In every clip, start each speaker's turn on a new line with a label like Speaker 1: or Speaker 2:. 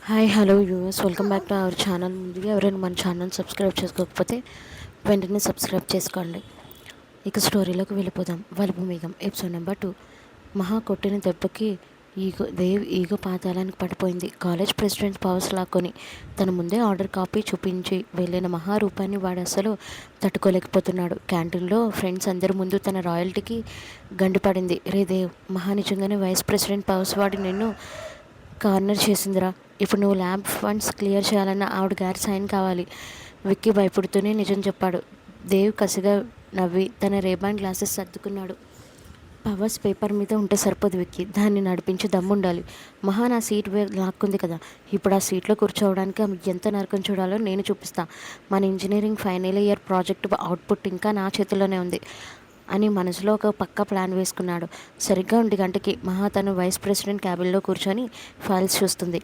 Speaker 1: Hi hello US welcome back to our channel. ముందుగా ఎవరైనా మన ఛానల్ సబ్స్క్రైబ్ చేసుకోకపోతే వెంటనే సబ్స్క్రైబ్ చేసుకోండి. ఇక స్టోరీలోకి వెళ్ళిపోదాం. వలుపు మేఘం ఎపిసోడ్ నెంబర్ 2. మహా కొట్టిన దెబ్బకి ఈగో పాతాళానికి పడిపోయింది. కాలేజ్ ప్రెసిడెంట్ పవర్స్ లాక్కొని తన ముందే ఆర్డర్ కాపీ చూపించి వెళ్ళిన మహా రూపాన్ని వాడు అసలు తట్టుకోలేకపోతున్నాడు. క్యాంటీన్లో ఫ్రెండ్స్ అందరి ముందు తన రాయల్టీకి గండిపడింది. రే దేవ్, మహా నిజంగానే వైస్ ప్రెసిడెంట్ పవర్స్ వాడి నిన్ను కార్నర్ చేసిందిరా. ఇప్పుడు నువ్వు ల్యాబ్ ఫండ్స్ క్లియర్ చేయాలన్న ఆవిడ గారి సైన్ కావాలి. విక్కీ భయపడుతూనే నిజం చెప్పాడు. దేవ్ కసిగా నవ్వి తన రేబాన్ గ్లాసెస్ సర్దుకున్నాడు. పవర్స్ పేపర్ మీద ఉంటే సరిపోదు విక్కీ, దాన్ని నడిపించి దమ్ముండాలి. మహా నా సీట్ లాక్కుంది కదా, ఇప్పుడు ఆ సీట్లో కూర్చోవడానికి ఆమె ఎంత నరకం చూడాలో నేను చూపిస్తా. మన engineering final year project output ఇంకా నా చేతిలోనే ఉంది అని మనసులో ఒక పక్క ప్లాన్ వేసుకున్నాడు. సరిగ్గా 1 గంటకి మహా తను వైస్ ప్రెసిడెంట్ క్యాబిన్లో కూర్చొని ఫైల్స్ చూస్తుంది.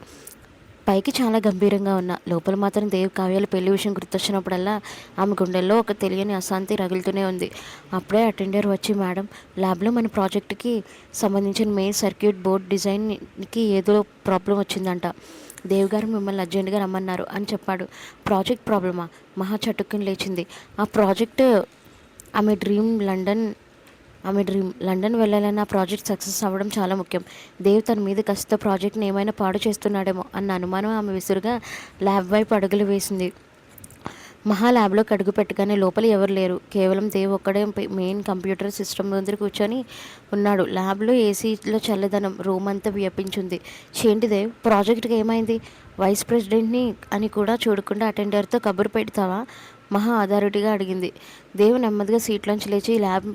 Speaker 1: పైకి చాలా గంభీరంగా ఉన్న లోపల మాత్రం దేవ్ కావ్యాల పెళ్లి విషయం గుర్తొచ్చినప్పుడల్లా ఆమె గుండెల్లో ఒక తెలియని అశాంతి రగులుతూనే ఉంది. అప్పుడే అటెండర్ వచ్చి, మేడం, ల్యాబ్లో మన ప్రాజెక్టుకి సంబంధించిన మెయిన్ సర్క్యూట్ బోర్డ్ డిజైన్కి ఏదో ప్రాబ్లం వచ్చిందంట. దేవ్ గారు మిమ్మల్ని అర్జెంటుగా రమ్మన్నారు అని చెప్పాడు. ప్రాజెక్ట్ ప్రాబ్లమా? మహా చటుక్కుని లేచింది. ఆ ప్రాజెక్టు ఆమె డ్రీమ్ లండన్ వెళ్ళాలన్న ప్రాజెక్ట్ సక్సెస్ అవ్వడం చాలా ముఖ్యం. దేవ్ తన మీద కసితో ప్రాజెక్ట్ని ఏమైనా పాడు చేస్తున్నాడేమో అన్న అనుమానం ఆమె విసురుగా ల్యాబ్ వైపు అడుగులు వేసింది. మహా ల్యాబ్లోకి అడుగు పెట్టగానే లోపల ఎవరు లేరు. కేవలం దేవ్ ఒక్కడే మెయిన్ కంప్యూటర్ సిస్టమ్ ముందర కూర్చొని ఉన్నాడు. ల్యాబ్లో ఏసీలో చల్లదనం రూమ్ అంతా వ్యాపించింది. చేంటి దేవ్, ప్రాజెక్ట్కి ఏమైంది? వైస్ ప్రెసిడెంట్ని అని కూడా చూడకుండా అటెండర్తో కబురు పెడతావా? మహా అథారిటీగా అడిగింది. దేవ్ నెమ్మదిగా సీట్లోంచి లేచి ల్యాబ్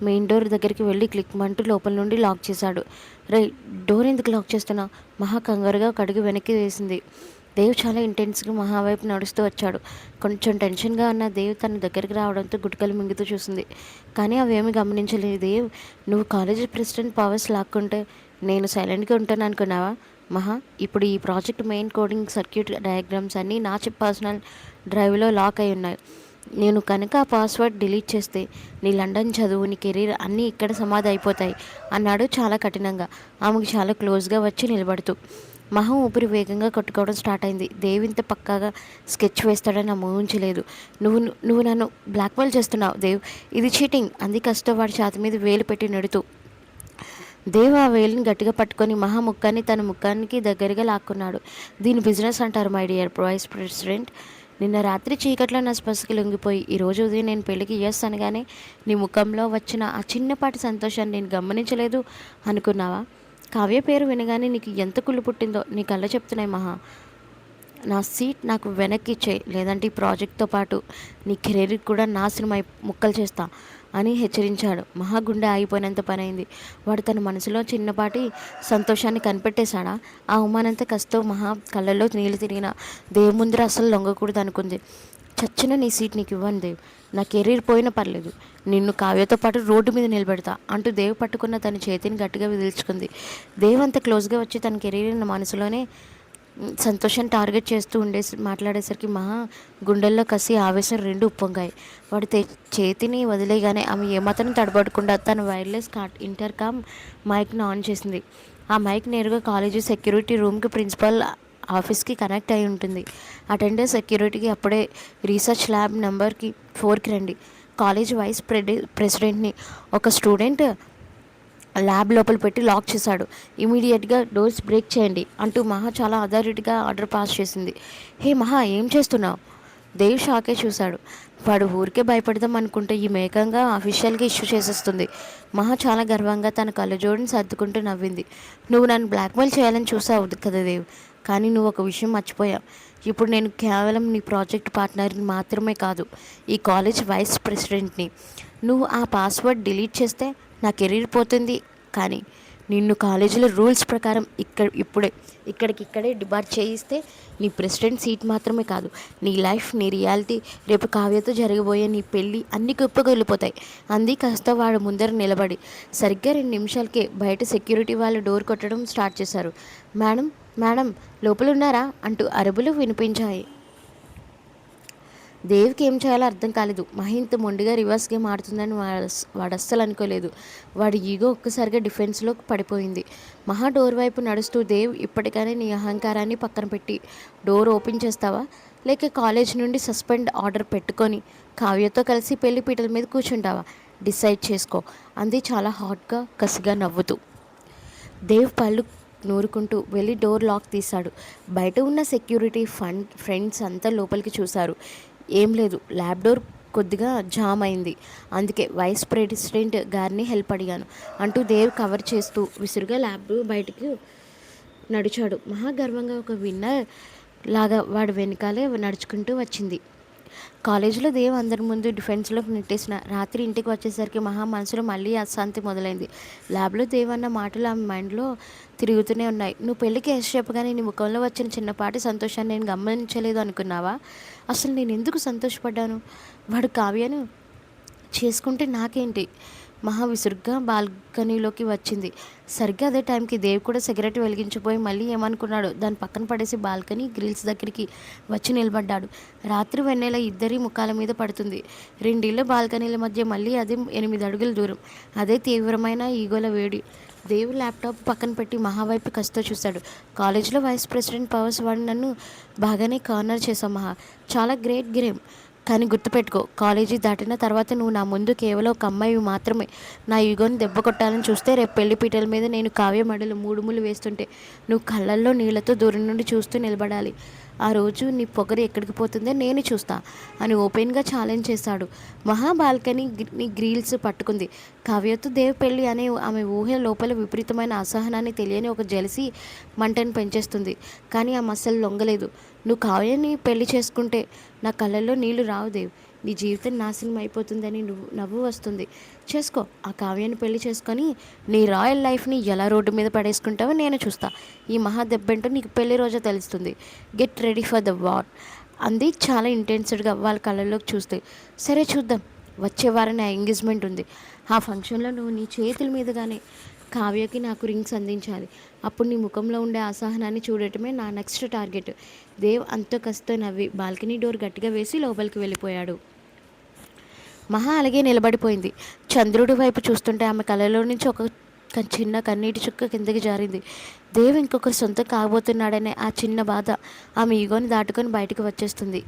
Speaker 1: మెయిన్ డోర్ దగ్గరికి వెళ్ళి క్లిక్ మంటూ లోపల నుండి లాక్ చేశాడు. డోర్ ఎందుకు లాక్ చేస్తున్నా? మహా కంగారుగా ఒక అడుగు వెనక్కి వేసింది. దేవ్ చాలా ఇంటెన్స్గా మహా వైపు నడుస్తూ వచ్చాడు. కొంచెం టెన్షన్గా ఉన్న దేవ్ తన దగ్గరికి రావడంతో గుట్కలు మింగుతూ చూసింది. కానీ అవేమీ గమనించలేదు. దేవ్, నువ్వు కాలేజీ ప్రెసిడెంట్ పవర్స్ లాక్కుంటే నేను సైలెంట్గా ఉంటాను అనుకున్నావా? మహా, ఇప్పుడు ఈ project main coding circuit diagrams అన్నీ నా పర్సనల్ డ్రైవ్లో లాక్ అయి ఉన్నాయి. నేను కనుక ఆ పాస్వర్డ్ డిలీట్ చేస్తే నీ లండన్ చదువు, నీ కెరీర్ అన్నీ ఇక్కడ సమాధి అయిపోతాయి అన్నాడు చాలా కఠినంగా, ఆమెకు చాలా క్లోజ్గా వచ్చి నిలబడుతూ. మహా ఊపిరి వేగంగా కొట్టుకోవడం స్టార్ట్ అయింది. దేవ్ ఇంత పక్కాగా స్కెచ్ వేస్తాడని నా ఊహించలేదు. నువ్వు నువ్వు నన్ను బ్లాక్మెయిల్ చేస్తున్నావు దేవ్, ఇది చీటింగ్ అంది కష్టం వాడి ఛాతి మీద వేలు పెట్టి నెడుతూ. దేవ్ ఆ వేలుని గట్టిగా పట్టుకొని మహా ముఖాన్ని తన ముఖానికి దగ్గరగా లాక్కున్నాడు. దీని బిజినెస్ అంటారు మై డియర్ వైస్ ప్రెసిడెంట్. నిన్న రాత్రి చీకట్లో నా స్పర్శకి లొంగిపోయి ఈరోజు ఉదయం నేను పెళ్ళికి ఎస్ అనగానే నీ ముఖంలో వచ్చిన ఆ చిన్నపాటి సంతోషాన్ని నేను గమనించలేదు అనుకున్నావా? కావ్య పేరు వినగానే నీకు ఎంత కుళ్ళు పుట్టిందో నీ కళ్ళ చెప్తున్నాయి మహా. నా సీట్ నాకు వెనక్కి ఇచ్చేయి, లేదంటే ఈ ప్రాజెక్ట్తో పాటు నీ కెరీర్ కూడా నాశనం ముక్కలు చేస్తా అని హెచ్చరించాడు. మహాగుండె ఆగిపోయినంత పని అయింది. వాడు తన మనసులో చిన్నపాటి సంతోషాన్ని కనిపెట్టేశాడా? ఆ అవమానంతో కస్తో మహా కళ్ళల్లో నీళ్ళు తిరిగిన దేవ్ ముందర అసలు లొంగకూడదు అనుకుంది. చచ్చిన నీ సీట్ నీకు ఇవ్వను దేవ్, నా కెరీర్ పోయినా పర్లేదు, నిన్ను కావ్యతో పాటు రోడ్డు మీద నిలబెడతా అంటూ దేవ్ పట్టుకున్న తన చేతిని గట్టిగా విదిల్చుకుంది. దేవ్ అంత క్లోజ్గా వచ్చి తన కెరీర్ మనసులోనే సంతోషాన్ని టార్గెట్ చేస్తూ మాట్లాడేసరికి మహా గుండెల్లో కసి ఆవేశం రెండు ఉప్పొంగాయి. వాడి చేతిని వదిలేయగానే ఆమె ఏమాత్రం తడబడకుండా తన వైర్లెస్ ఇంటర్కామ్ మైక్ను ఆన్ చేసింది. ఆ మైక్ నేరుగా కాలేజీ సెక్యూరిటీ రూమ్కి ప్రిన్సిపల్ ఆఫీస్కి కనెక్ట్ అయి ఉంటుంది. అటెండర్ సెక్యూరిటీకి అప్పుడే రీసెర్చ్ ల్యాబ్ నెంబర్కి 4కి రండి, కాలేజ్ వైస్ ప్రెసిడెంట్ని ఒక స్టూడెంట్ ల్యాబ్ లోపల పెట్టి లాక్ చేశాడు, ఇమీడియట్గా డోర్స్ బ్రేక్ చేయండి అంటూ మహా చాలా అథారిటీగా ఆర్డర్ పాస్ చేసింది. హే మహా, ఏం చేస్తున్నావు? దేవ్ షాకే చూశాడు. వాడు ఊరికే భయపడదాం అనుకుంటే ఈ మేకంగా అఫీషియల్గా ఇష్యూ చేసేస్తుంది. మహా చాలా గర్వంగా తన కళ్ళజోడిని సర్దుకుంటూ నవ్వింది. నువ్వు నన్ను బ్లాక్మెయిల్ చేయాలని చూసావు కదా దేవ్, కానీ నువ్వు ఒక విషయం మర్చిపోయావు. ఇప్పుడు నేను కేవలం నీ ప్రాజెక్ట్ పార్ట్నర్ని మాత్రమే కాదు, ఈ కాలేజ్ వైస్ ప్రెసిడెంట్ని. నువ్వు ఆ పాస్వర్డ్ డిలీట్ చేస్తే నా కెరీర్ పోతుంది, కానీ నిన్ను కాలేజీలో రూల్స్ ప్రకారం ఇక్కడికిక్కడే డిబార్ చేయిస్తే నీ ప్రెసిడెంట్ సీట్ మాత్రమే కాదు, నీ లైఫ్, నీ రియాలిటీ, రేపు కావ్యతో జరగబోయే నీ పెళ్ళి అన్నీ కుప్పగొల్లిపోతాయి అంది కాస్త వాడు ముందర నిలబడి. సరిగ్గా 2 నిమిషాలకే బయట సెక్యూరిటీ వాళ్ళు డోర్ కొట్టడం స్టార్ట్ చేశారు. మేడం, లోపల ఉన్నారా అంటూ అరుపులు వినిపించాయి. దేవ్కి ఏం చేయాలో అర్థం కాలేదు. మహింత మొండిగా రివర్స్ గేమ్ ఆడుతుందని వాడు అస్సలు అనుకోలేదు. వాడి ఈగో ఒక్కసారిగా డిఫెన్స్లో పడిపోయింది. మహా డోర్ వైపు నడుస్తూ, దేవ్ ఇప్పటికైనా నీ అహంకారాన్ని పక్కన పెట్టి డోర్ ఓపెన్ చేస్తావా, లేక కాలేజ్ నుండి సస్పెండ్ ఆర్డర్ పెట్టుకొని కావ్యతో కలిసి పెళ్లి పీటల మీద కూర్చుంటావా, డిసైడ్ చేసుకో అంది చాలా హాట్గా, కసిగా నవ్వుతూ. దేవ్ పళ్ళు నూరుకుంటూ వెళ్ళి డోర్ లాక్ తీశాడు. బయట ఉన్న సెక్యూరిటీ ఫ్రెండ్స్ అంతా లోపలికి చూశారు. ఏం లేదు, ల్యాబ్ డోర్ కొద్దిగా జామ్ అయింది, అందుకే వైస్ ప్రెసిడెంట్ గారిని హెల్ప్ అడిగాను అంటూ దేవ్ కవర్ చేస్తూ విసురుగా ల్యాబ్ బయటకు నడిచాడు. మహాగర్వంగా ఒక విన్నర్ లాగా వాడు వెనకాలే నడుచుకుంటూ వచ్చింది. కాలేజీలో దేవ్ అందరి ముందు డిఫెన్స్లోకి నెట్టేసిన రాత్రి ఇంటికి వచ్చేసరికి మహా మనసులో మళ్ళీ అశాంతి మొదలైంది. ల్యాబ్లో దేవ్ అన్న మాటలు ఆమె మైండ్లో తిరుగుతూనే ఉన్నాయి. నువ్వు పెళ్ళికి ఎస్ చెప్పగానే నీ ముఖంలో వచ్చిన చిన్నపాటి సంతోషాన్ని నేను గమనించలేదు అనుకున్నావా? అసలు నేను ఎందుకు సంతోషపడ్డాను? వాడు కావ్యను చేసుకుంటే నాకేంటి? మహా విసురుగ్గా బాల్కనీలోకి వచ్చింది. సరిగ్గా అదే టైంకి దేవ్ కూడా సిగరెట్ వెలిగించిపోయి మళ్ళీ ఏమనుకున్నాడు దాన్ని పక్కన పడేసి బాల్కనీ గ్రిల్స్ దగ్గరికి వచ్చి నిలబడ్డాడు. రాత్రి వెన్నెల ఇద్దరి ముఖాల మీద పడుతుంది. రెండిళ్ళ బాల్కనీల మధ్య మళ్ళీ అదే 8 అడుగుల దూరం, అదే తీవ్రమైన ఈగోల వేడి. దేవ్ ల్యాప్టాప్ పక్కన పెట్టి మహా వైపు కసితో చూశాడు. కాలేజీలో వైస్ ప్రెసిడెంట్ పవర్స్ వాడిని నన్ను బాగానే కార్నర్ చేశావు మహా, చాలా గ్రేట్ గేమ్. కానీ గుర్తుపెట్టుకో, కాలేజీ దాటిన తర్వాత నువ్వు నా ముందు కేవలం ఒక అమ్మాయి మాత్రమే. నా ఈగోని దెబ్బ కొట్టాలని చూస్తే రేపు పెళ్లి పీటల మీద నేను కావ్య మడలు 3 ముళ్ళు వేస్తుంటే నువ్వు కళ్ళల్లో నీళ్లతో దూరం నుండి చూస్తూ నిలబడాలి. ఆ రోజు నీ పొగరు ఎక్కడికి పోతుందో నేను చూస్తా అని ఓపెన్గా ఛాలెంజ్ చేశాడు. మహా బాల్కనీ గ్రిల్స్ పట్టుకుంది. కావ్యతో దేవ్ పెళ్ళి అనే ఆమె ఊహ లోపల విపరీతమైన అసహనాన్ని, తెలియని ఒక జెలసీ మంటను పెంచేస్తుంది. కానీ ఆమె అస్సలు లొంగలేదు. నువ్వు కావ్యని పెళ్లి చేసుకుంటే నా కళ్ళల్లో నీళ్లు రావు దేవ్, నీ జీవితం నాశనం అయిపోతుందని నవ్వు వస్తుంది. చేసుకో, ఆ కావ్యాన్ని పెళ్లి చేసుకొని నీ రాయల్ లైఫ్ని ఎలా రోడ్డు మీద పడేసుకుంటావో నేను చూస్తా. ఈ మహా దెబ్బేంటో నీకు పెళ్లి రోజే తెలుస్తుంది. Get ready for the war అంది చాలా ఇంటెన్స్డ్గా వాళ్ళ కళ్ళల్లోకి చూస్తే. సరే చూద్దాం, వచ్చే వారం నా ఎంగేజ్మెంట్ ఉంది. ఆ ఫంక్షన్లో నువ్వు నీ చేతుల మీదుగానే కావ్యకి నాకు రింగ్స్ అందించాలి. అప్పుడు నీ ముఖంలో ఉండే అసహనాన్ని చూడటమే నా నెక్స్ట్ టార్గెట్. దేవ్ అంత కసితో నవ్వి బాల్కనీ డోర్ గట్టిగా వేసి లోపలికి వెళ్ళిపోయాడు. మహా అలాగే నిలబడిపోయింది. చంద్రుడి వైపు చూస్తుంటే ఆమె కళ్ళలో నుంచి ఒక చిన్న కన్నీటి చుక్క కిందకి జారింది. దేవ్ ఇంకొకరి సొంతం కాబోతున్నాడనే ఆ చిన్న బాధ ఆమె ఈగోని దాటుకొని బయటకు వచ్చేస్తుంది.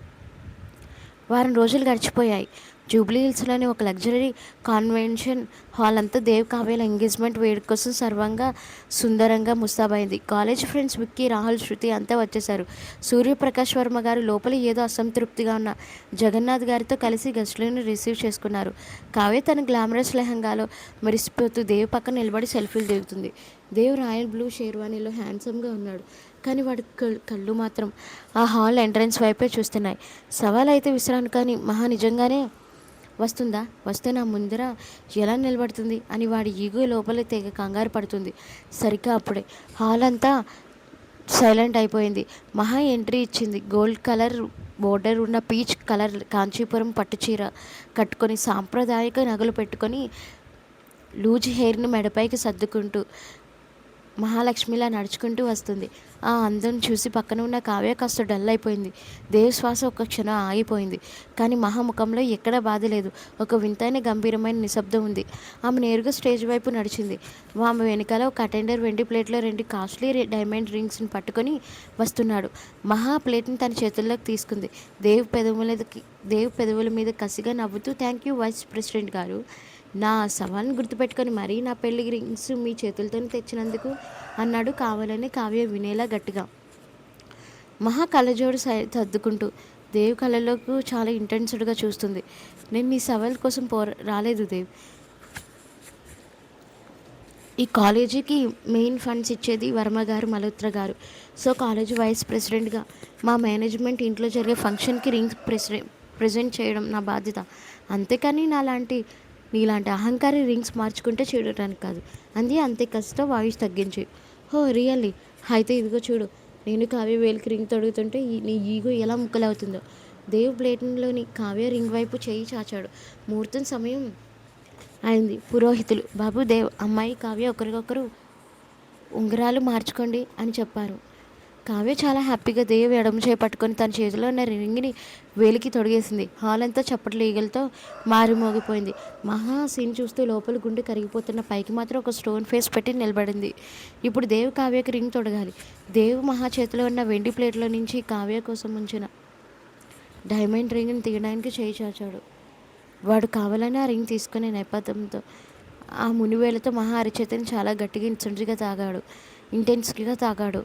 Speaker 1: వారం రోజులు గడిచిపోయాయి. జూబ్లీ హిల్స్లోని ఒక లగ్జరీ కాన్వెన్షన్ హాల్ అంతా దేవ్ కావ్యాల ఎంగేజ్మెంట్ వేడుక కోసం సర్వంగా సుందరంగా ముస్తాబైంది. కాలేజ్ ఫ్రెండ్స్ విక్కీ, రాహుల్, శృతి అంతా వచ్చేశారు. సూర్యప్రకాష్ వర్మ గారు లోపల ఏదో అసంతృప్తిగా ఉన్న జగన్నాథ్ గారితో కలిసి గెస్టులను రిసీవ్ చేసుకున్నారు. కావ్య తన గ్లామరస్ లెహంగాలో మెరిసిపోతూ దేవ్ పక్కన నిలబడి సెల్ఫీలు దిగుతుంది. దేవ్ రాయల్ బ్లూ షేర్వానీలో హ్యాండ్సమ్గా ఉన్నాడు. కానీ వాడి కళ్ళు మాత్రం ఆ హాల్ ఎంట్రన్స్ వైపే చూస్తున్నాయి. సవాల్ అయితే విసిరాను, కానీ మహా నిజంగానే వస్తుందా? వస్తే నా ముందర ఎలా నిలబడుతుంది అని వాడి ఈగో లోపల తెగ కంగారు పడుతుంది. సరిగ్గా అప్పుడే హాల్ అంతా సైలెంట్ అయిపోయింది. మహా ఎంట్రీ ఇచ్చింది. గోల్డ్ కలర్ బోర్డర్ ఉన్న పీచ్ కలర్ కాంచీపురం పట్టుచీర కట్టుకొని, సాంప్రదాయక నగలు పెట్టుకొని, లూజ్ హెయిర్ని మెడపైకి సర్దుకుంటూ మహాలక్ష్మిలా నడుచుకుంటూ వస్తుంది. ఆ అందం చూసి పక్కన ఉన్న కావ్య కాస్త డల్ అయిపోయింది. దేవ్ శ్వాస ఒక్క క్షణం ఆగిపోయింది. కానీ మహాముఖంలో ఎక్కడా బాధ లేదు. ఒక వింతైన గంభీరమైన నిశ్శబ్దం ఉంది. ఆమె నేరుగా స్టేజ్ వైపు నడిచింది. ఆమె వెనకాల ఒక అటెండర్ వెండి ప్లేట్లో 2 కాస్ట్లీ డైమండ్ రింగ్స్ని పట్టుకొని వస్తున్నాడు. మహా ప్లేట్ని తన చేతుల్లోకి తీసుకుంది. దేవ్ పెదవుల మీద కసిగా నవ్వుతూ, థ్యాంక్ యూ వైస్ ప్రెసిడెంట్ గారు, నా సవాల్ని గుర్తుపెట్టుకొని మరీ నా పెళ్లి రింగ్స్ మీ చేతులతోనే తెచ్చినందుకు అన్నాడు కావాలని కావ్య వినేలా గట్టిగా. మహా కళ్ళజోడు సర్దుకుంటూ దేవ్ కళ్ళలోకి చాలా ఇంటెన్స్డ్గా చూస్తుంది. నేను నీ సవాల్ కోసం రాలేదు దేవ్. ఈ కాలేజీకి మెయిన్ ఫండ్స్ ఇచ్చేది వర్మ గారు, మల్హోత్రా గారు. సో కాలేజీ వైస్ ప్రెసిడెంట్గా మా మేనేజ్మెంట్ ఇంట్లో జరిగే ఫంక్షన్కి రింగ్స్ ప్రెజెంట్ చేయడం నా బాధ్యత. అంతేకాని నీలాంటి అహంకారి రింగ్స్ మార్చుకుంటే చూడటానికి కాదు అంది అంతే కష్టం వాయిస్ తగ్గించి. హో రియల్లీ? అయితే ఇదిగో చూడు, నేను కావ్య వేలికి రింగ్ తొడుగుతుంటే నీ ఈగో ఎలా ముక్కలవుతుందో. దేవ్ ప్లేట్లోని కావ్య రింగ్ వైపు చేయి చాచాడు. ముహూర్తం సమయం అయింది. పురోహితులు, బాబు దేవ్, అమ్మాయి కావ్య ఒకరికొకరు ఉంగరాలు మార్చుకోండి అని చెప్పారు. కావ్య చాలా హ్యాపీగా దేవ్ ఎడమ చేయి పట్టుకొని తన చేతిలో ఉన్న రింగ్ని వేలికి తొడిగేసింది. హాల్ అంతా చప్పట్లు ఈగలతో మారిమోగిపోయింది. మహా సీన్ చూస్తూ లోపల గుండె కరిగిపోతున్న పైకి మాత్రం ఒక స్టోన్ ఫేస్ పెట్టి నిలబడింది. ఇప్పుడు దేవ్ కావ్యకి రింగ్ తొడగాలి. దేవ్ మహా చేతిలో ఉన్న వెండి ప్లేట్లో నుంచి కావ్య కోసం ఉంచిన డైమండ్ రింగ్ని తీయడానికి చేయి చాచాడు. వాడు కావాలని ఆ రింగ్ తీసుకునే నేపథ్యంతో ఆ మునివేలతో మహా అరిచేతిని చాలా గట్టిగా ఇంటెన్స్గా తాగాడు.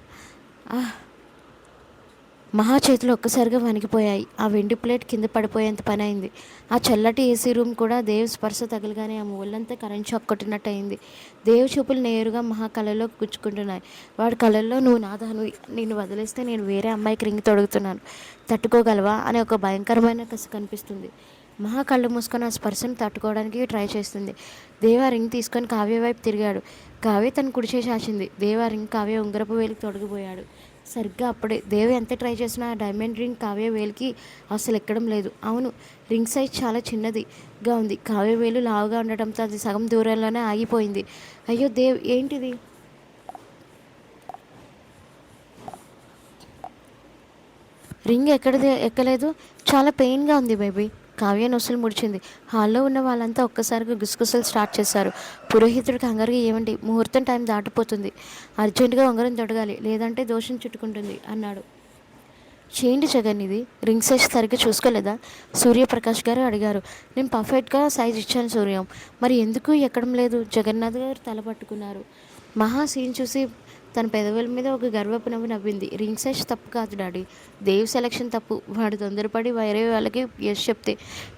Speaker 1: మహా చేతులు ఒక్కసారిగా వణికిపోయాయి. ఆ వెండి ప్లేట్ కింద పడిపోయేంత పని అయింది. ఆ చల్లటి ఏసీ రూమ్ కూడా దేవ్ స్పర్శ తగలగానే ఆ ఒళ్ళంతా కరెంట్ షాక్ కొట్టినట్టు అయింది. దేవ్ చూపులు నేరుగా మహా కళ్ళలోకి గుచ్చుకుంటున్నాయి. వాడి కళ్ళల్లో, నువ్వు నాదాను, నిన్ను వదిలేస్తే నేను వేరే అమ్మాయికి రింగ్ తొడుగుతున్నాను, తట్టుకోగలవా అని ఒక భయంకరమైన కసి కనిపిస్తుంది. మహా కళ్ళు మూసుకొని ఆ స్పర్శను తట్టుకోవడానికి ట్రై చేస్తుంది. దేవ రింగ్ తీసుకొని కావ్య వైపు తిరిగాడు. కావ్య తను కుడిచే చాచింది. దేవ రింగ్ కావ్య ఉంగరపు వేలికి తొడిగిపోయాడు. సరిగ్గా అప్పుడే దేవి ఎంత ట్రై చేసినా ఆ డైమండ్ రింగ్ కావ్య వేలికి అసలు ఎక్కడం లేదు. అవును, రింగ్ సైజ్ చాలా చిన్నదిగా ఉంది. కావ్య వేలు లావుగా ఉండటంతో అది సగం దూరంలోనే ఆగిపోయింది. అయ్యో దేవ్, ఏంటిది? రింగ్ ఎక్కలేదు. చాలా పెయిన్గా ఉంది బేబీ. కావ్య నొసలు ముడిచింది. హాల్లో ఉన్న వాళ్ళంతా ఒక్కసారిగా గుసగుసలు స్టార్ట్ చేశారు. పురోహితుడికి కంగారుగా, ఏమండి, ముహూర్తం టైం దాటిపోతుంది, అర్జెంటుగా ఉంగరం తొడగాలి, లేదంటే దోషం చుట్టుకుంటుంది అన్నాడు. చేయండి జగన్, ఇది రింగ్ సైజ్ సరిగ్గా చూసుకోలేదా? సూర్యప్రకాష్ గారు అడిగారు. నేను పర్ఫెక్ట్గా సైజ్ ఇచ్చాను సూర్యం, మరి ఎందుకు ఎక్కడం లేదు? జగన్నాథ్ గారు తల పట్టుకున్నారు. మహా సీన్ చూసి తన పెదవుల మీద ఒక గర్వపు నవ్వు నవ్వింది. రింగ్ సైజ్ తప్పు కాదు డాడీ, దేవ్ సెలక్షన్ తప్పు. వాడు తొందరపడి వేరే వాళ్ళకి ఎస్ చెప్తే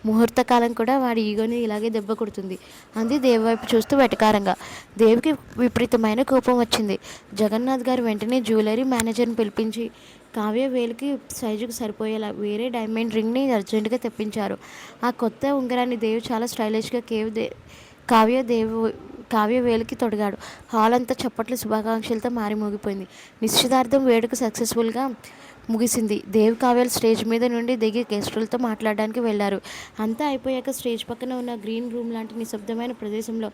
Speaker 1: ముహూర్త కాలం కూడా వాడి ఈగోని ఇలాగే దెబ్బ కొడుతుంది అంది దేవ్ వైపు చూస్తూ వెటకారంగా. దేవ్కి విపరీతమైన కోపం వచ్చింది. జగన్నాథ్ గారు వెంటనే జ్యువెలరీ మేనేజర్ని పిలిపించి కావ్య వేలుకి సైజుకు సరిపోయేలా వేరే డైమండ్ రింగ్ని అర్జెంటుగా తెప్పించారు. ఆ కొత్త ఉంగరాన్ని దేవ్ చాలా స్టైలిష్గా కావ్య వేలికి తొడిగాడు. హాల్ అంతా చప్పట్లు శుభాకాంక్షలతో మారిమోగిపోయింది. నిశ్చితార్థం వేడుక సక్సెస్ఫుల్గా ముగిసింది. దేవ్ కావ్యాలు స్టేజ్ మీద నుండి దిగి గెస్టులతో మాట్లాడడానికి వెళ్లారు. అంతా అయిపోయాక స్టేజ్ పక్కన ఉన్న గ్రీన్ రూమ్ లాంటి నిశ్శబ్దమైన ప్రదేశంలో